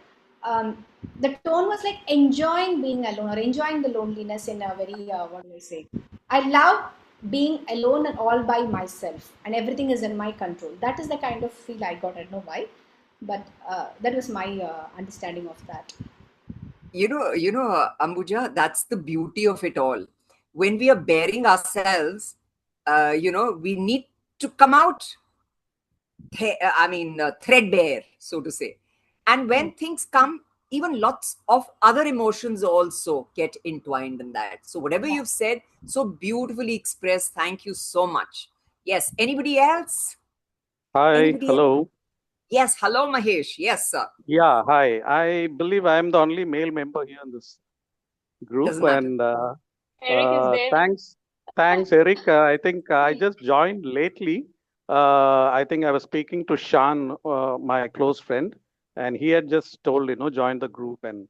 the tone was like enjoying being alone or enjoying the loneliness in a very, what do I say? I love being alone and all by myself, and everything is in my control. That is the kind of feel I got. I don't know why, but that was my understanding of that. Ambuja, that's the beauty of it all. when we are bearing ourselves, we need to come out, threadbare, so to say. And when things come, even lots of other emotions also get entwined in that. So whatever you've said, so beautifully expressed. Thank you so much. Yes. Anybody else? Hi, Anybody else? hello. Yes. Hello, Mahesh. Yes, sir. Yeah, hi. I believe I am the only male member here in this group, Doesn't matter. and Eric is there. thanks, Eric. I think I just joined lately. I think I was speaking to Shan, my close friend, and he had just told, join the group and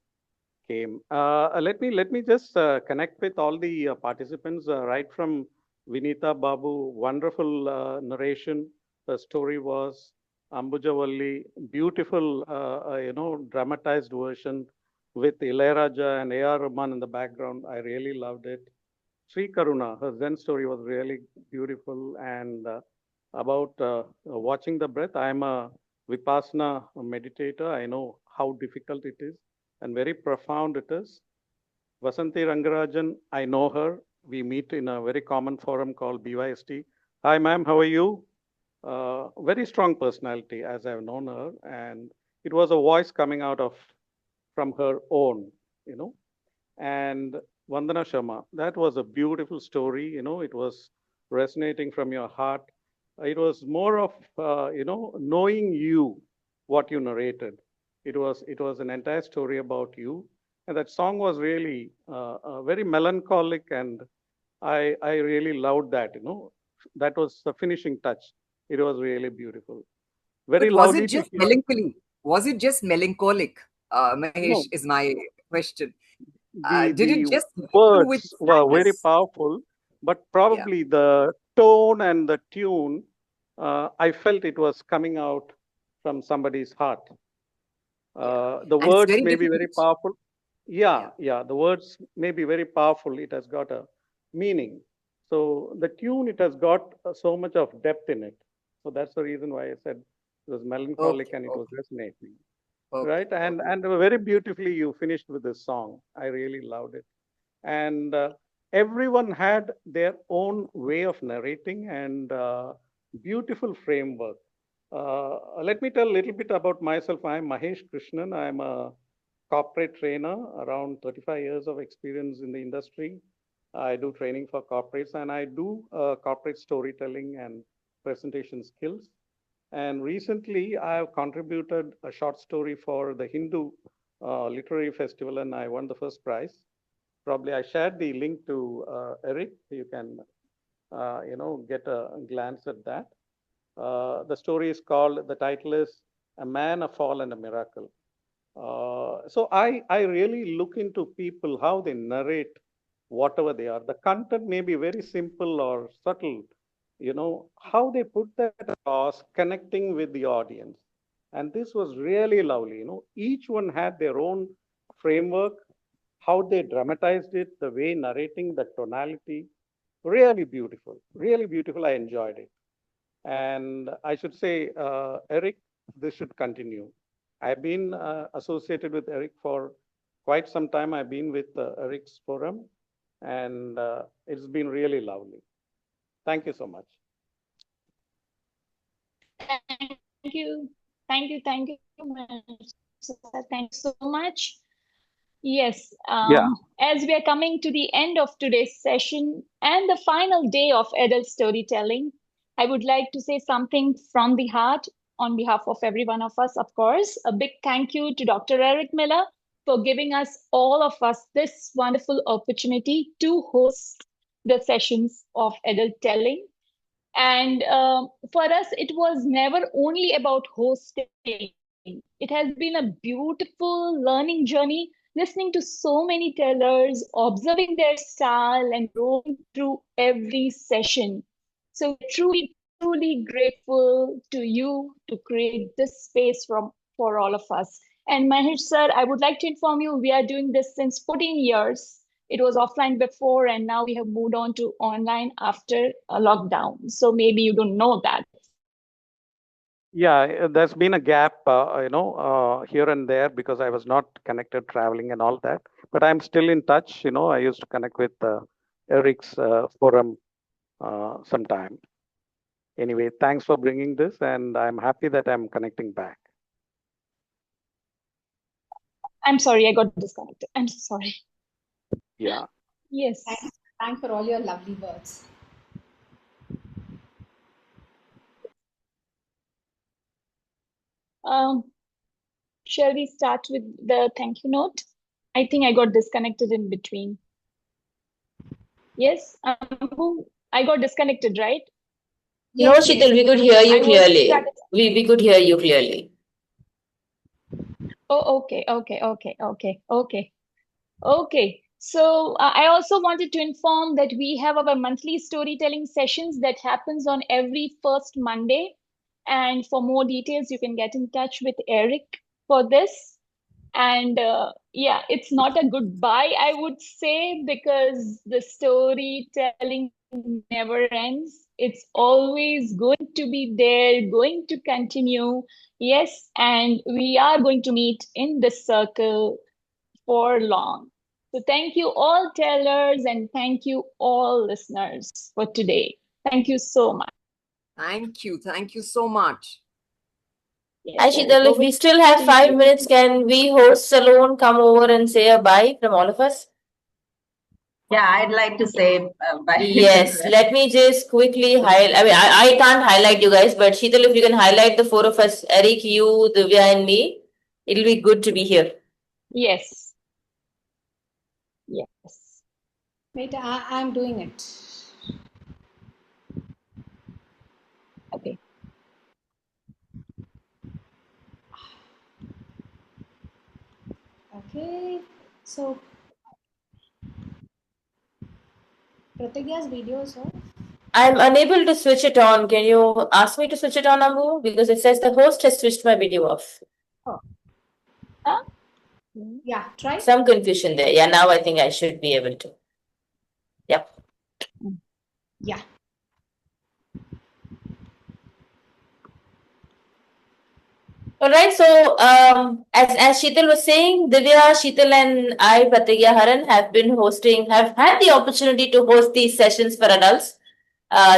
came. Let me just connect with all the participants, right from Vineetha, Babu, wonderful narration. The story was Ambujavalli, beautiful, dramatized version with Ilayaraja and A.R. Rahman in the background. I really loved it. Sree Karuna, her Zen story was really beautiful. And about watching the breath, I'm a Vipassana meditator. I know how difficult it is and very profound it is. Vasanthi Rangarajan, I know her. We meet in a very common forum called BYST. Hi, ma'am, how are you? Very strong personality as I've known her. And it was a voice coming out of from her own, you know. And Vandana Sharma, that was a beautiful story. It was resonating from your heart. It was more of, knowing you, what you narrated. It was an entire story about you. And that song was really very melancholic. And I really loved that. That was the finishing touch. It was really beautiful. Very But was it lovely to just hear. melancholy? Was it just melancholic? Mahesh, No, is my question. Did it the just hit you with words were very sadness? powerful, but Yeah, probably the tone and the tune, I felt it was coming out from somebody's heart. yeah. The And it's words very may be very difficult. powerful. Yeah. Yeah, the words may be very powerful. It has got a meaning. So the tune, it has got so much of depth in it. So that's the reason why I said it was melancholic Okay, and it was okay, resonating. okay, Right? And okay. and very beautifully you finished with this song. I really loved it. And everyone had their own way of narrating and beautiful framework. Let me tell a little bit about myself. I'm Mahesh Krishnan. I'm a corporate trainer, around 35 years of experience in the industry. I do training for corporates and I do corporate storytelling and presentation skills. And recently, I have contributed a short story for the Hindu Literary Festival, and I won the first prize. Probably I shared the link to Eric. You can, get a glance at that. The story is called, the title is A Man, a Fall, and a Miracle. So I really look into people, how they narrate whatever they are. The content may be very simple or subtle, how they put that across, connecting with the audience. And this was really lovely. Each one had their own framework, how they dramatized it, the way narrating, the tonality. Really beautiful. Really beautiful. I enjoyed it. And I should say, Eric, this should continue. I've been associated with Eric for quite some time. I've been with Eric's forum, and it's been really lovely. Thank you so much. Thank you. Thank you, Mr. Thank you so much. Yes, Yeah. as we are coming to the end of today's session and the final day of adult storytelling, I would like to say something from the heart on behalf of every one of us, of course. A big thank you to Dr. Eric Miller for giving us, all of us, this wonderful opportunity to host the sessions of adult telling. And for us, it was never only about hosting. It has been a beautiful learning journey, listening to so many tellers, observing their style, and growing through every session. So truly, truly grateful to you to create this space for all of us. And Mahesh sir, I would like to inform you, we are doing this since 14 years. It was offline before, and now we have moved on to online after a lockdown. So maybe you don't know that. Yeah, there's been a gap, here and there because I was not connected traveling and all that. But I'm still in touch. I used to connect with Eric's forum sometime. Anyway, thanks for bringing this, and I'm happy that I'm connecting back. I'm sorry, I got disconnected. I'm so sorry. Yeah. Yes. Thanks for all your lovely words. Shall we start with the thank you note? I think I got disconnected in between. Yes, I got disconnected, right? No, Sheetal, we could hear you clearly. We could hear you clearly. Oh, okay. So I also wanted to inform that we have our monthly storytelling sessions that happens on every first Monday. And for more details, you can get in touch with Eric for this. And yeah, it's not a goodbye, I would say, because the storytelling never ends. It's always going to be there, going to continue. Yes, and we are going to meet in this circle for long. So thank you all tellers and thank you all listeners for today. Thank you so much. Thank you so much. Hi, Sheetal, if we still have 5 minutes, can we hosts alone come over and say a bye from all of us? Yeah, I'd like to say bye. Yes, let me just quickly highlight. I mean, I can't highlight you guys, but Sheetal, if you can highlight the four of us, Eric, you, Divya, and me, it'll be good to be here. Yes. Wait, I'm doing it. Okay. Okay, so Pratigya's video is off. I'm unable to switch it on. Can you ask me to switch it on, Ambu? Because it says the host has switched my video off. Oh. Yeah, try. Some confusion there. Yeah, now I think I should be able to. Yep. Yeah. All right. So, as Sheetal was saying, Divya, Sheetal, and I, Pratigya Haran, have had the opportunity to host these sessions for adults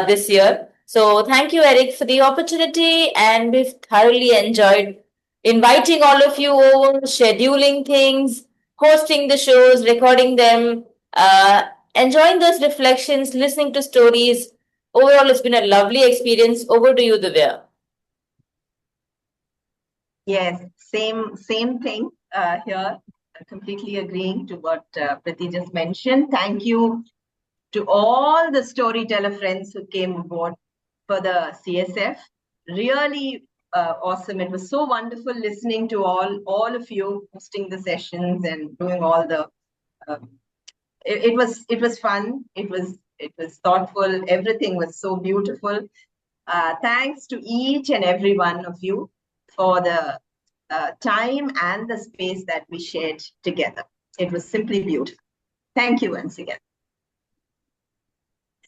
this year. So, thank you, Eric, for the opportunity, and we've thoroughly enjoyed inviting all of you over, scheduling things, hosting the shows, recording them, enjoying those reflections, listening to stories. Overall, it's been a lovely experience. Over to you, Divya. Yes, same thing here. Completely agreeing to what Priti just mentioned. Thank you to all the storyteller friends who came aboard for the CSF. Really awesome. It was so wonderful listening to all of you hosting the sessions and doing all the. It was fun. It was thoughtful. Everything was so beautiful. Thanks to each and every one of you for the time and the space that we shared together. It was simply beautiful. Thank you once again.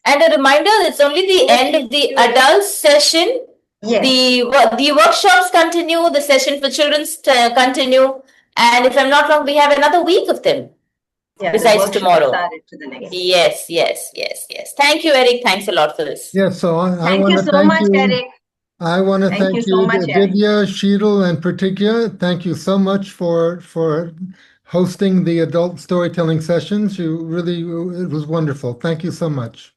And a reminder, it's only the end of the adult session. Yes. The workshops continue, the session for children continue. And if I'm not wrong, we have another week of them. Yeah, besides tomorrow. To the next. Yes. Thank you, Eric. Thanks a lot for this. Yes, so I Thank want you to so thank much, you. Eric. I want to thank you, so much, Eric. Divya, Sheetal, and Pratigya. Thank you so much for hosting the adult storytelling sessions. It was wonderful. Thank you so much.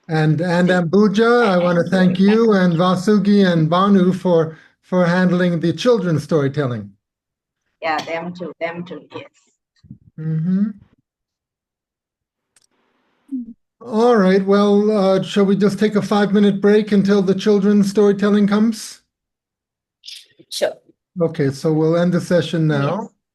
And Ambuja, I want to thank you and Vasugi and Banu for handling the children's storytelling. Yeah, them too, yes. Mm-hmm. All right, well, shall we just take a 5-minute break until the children's storytelling comes? Sure. Okay, so we'll end the session now. Yes.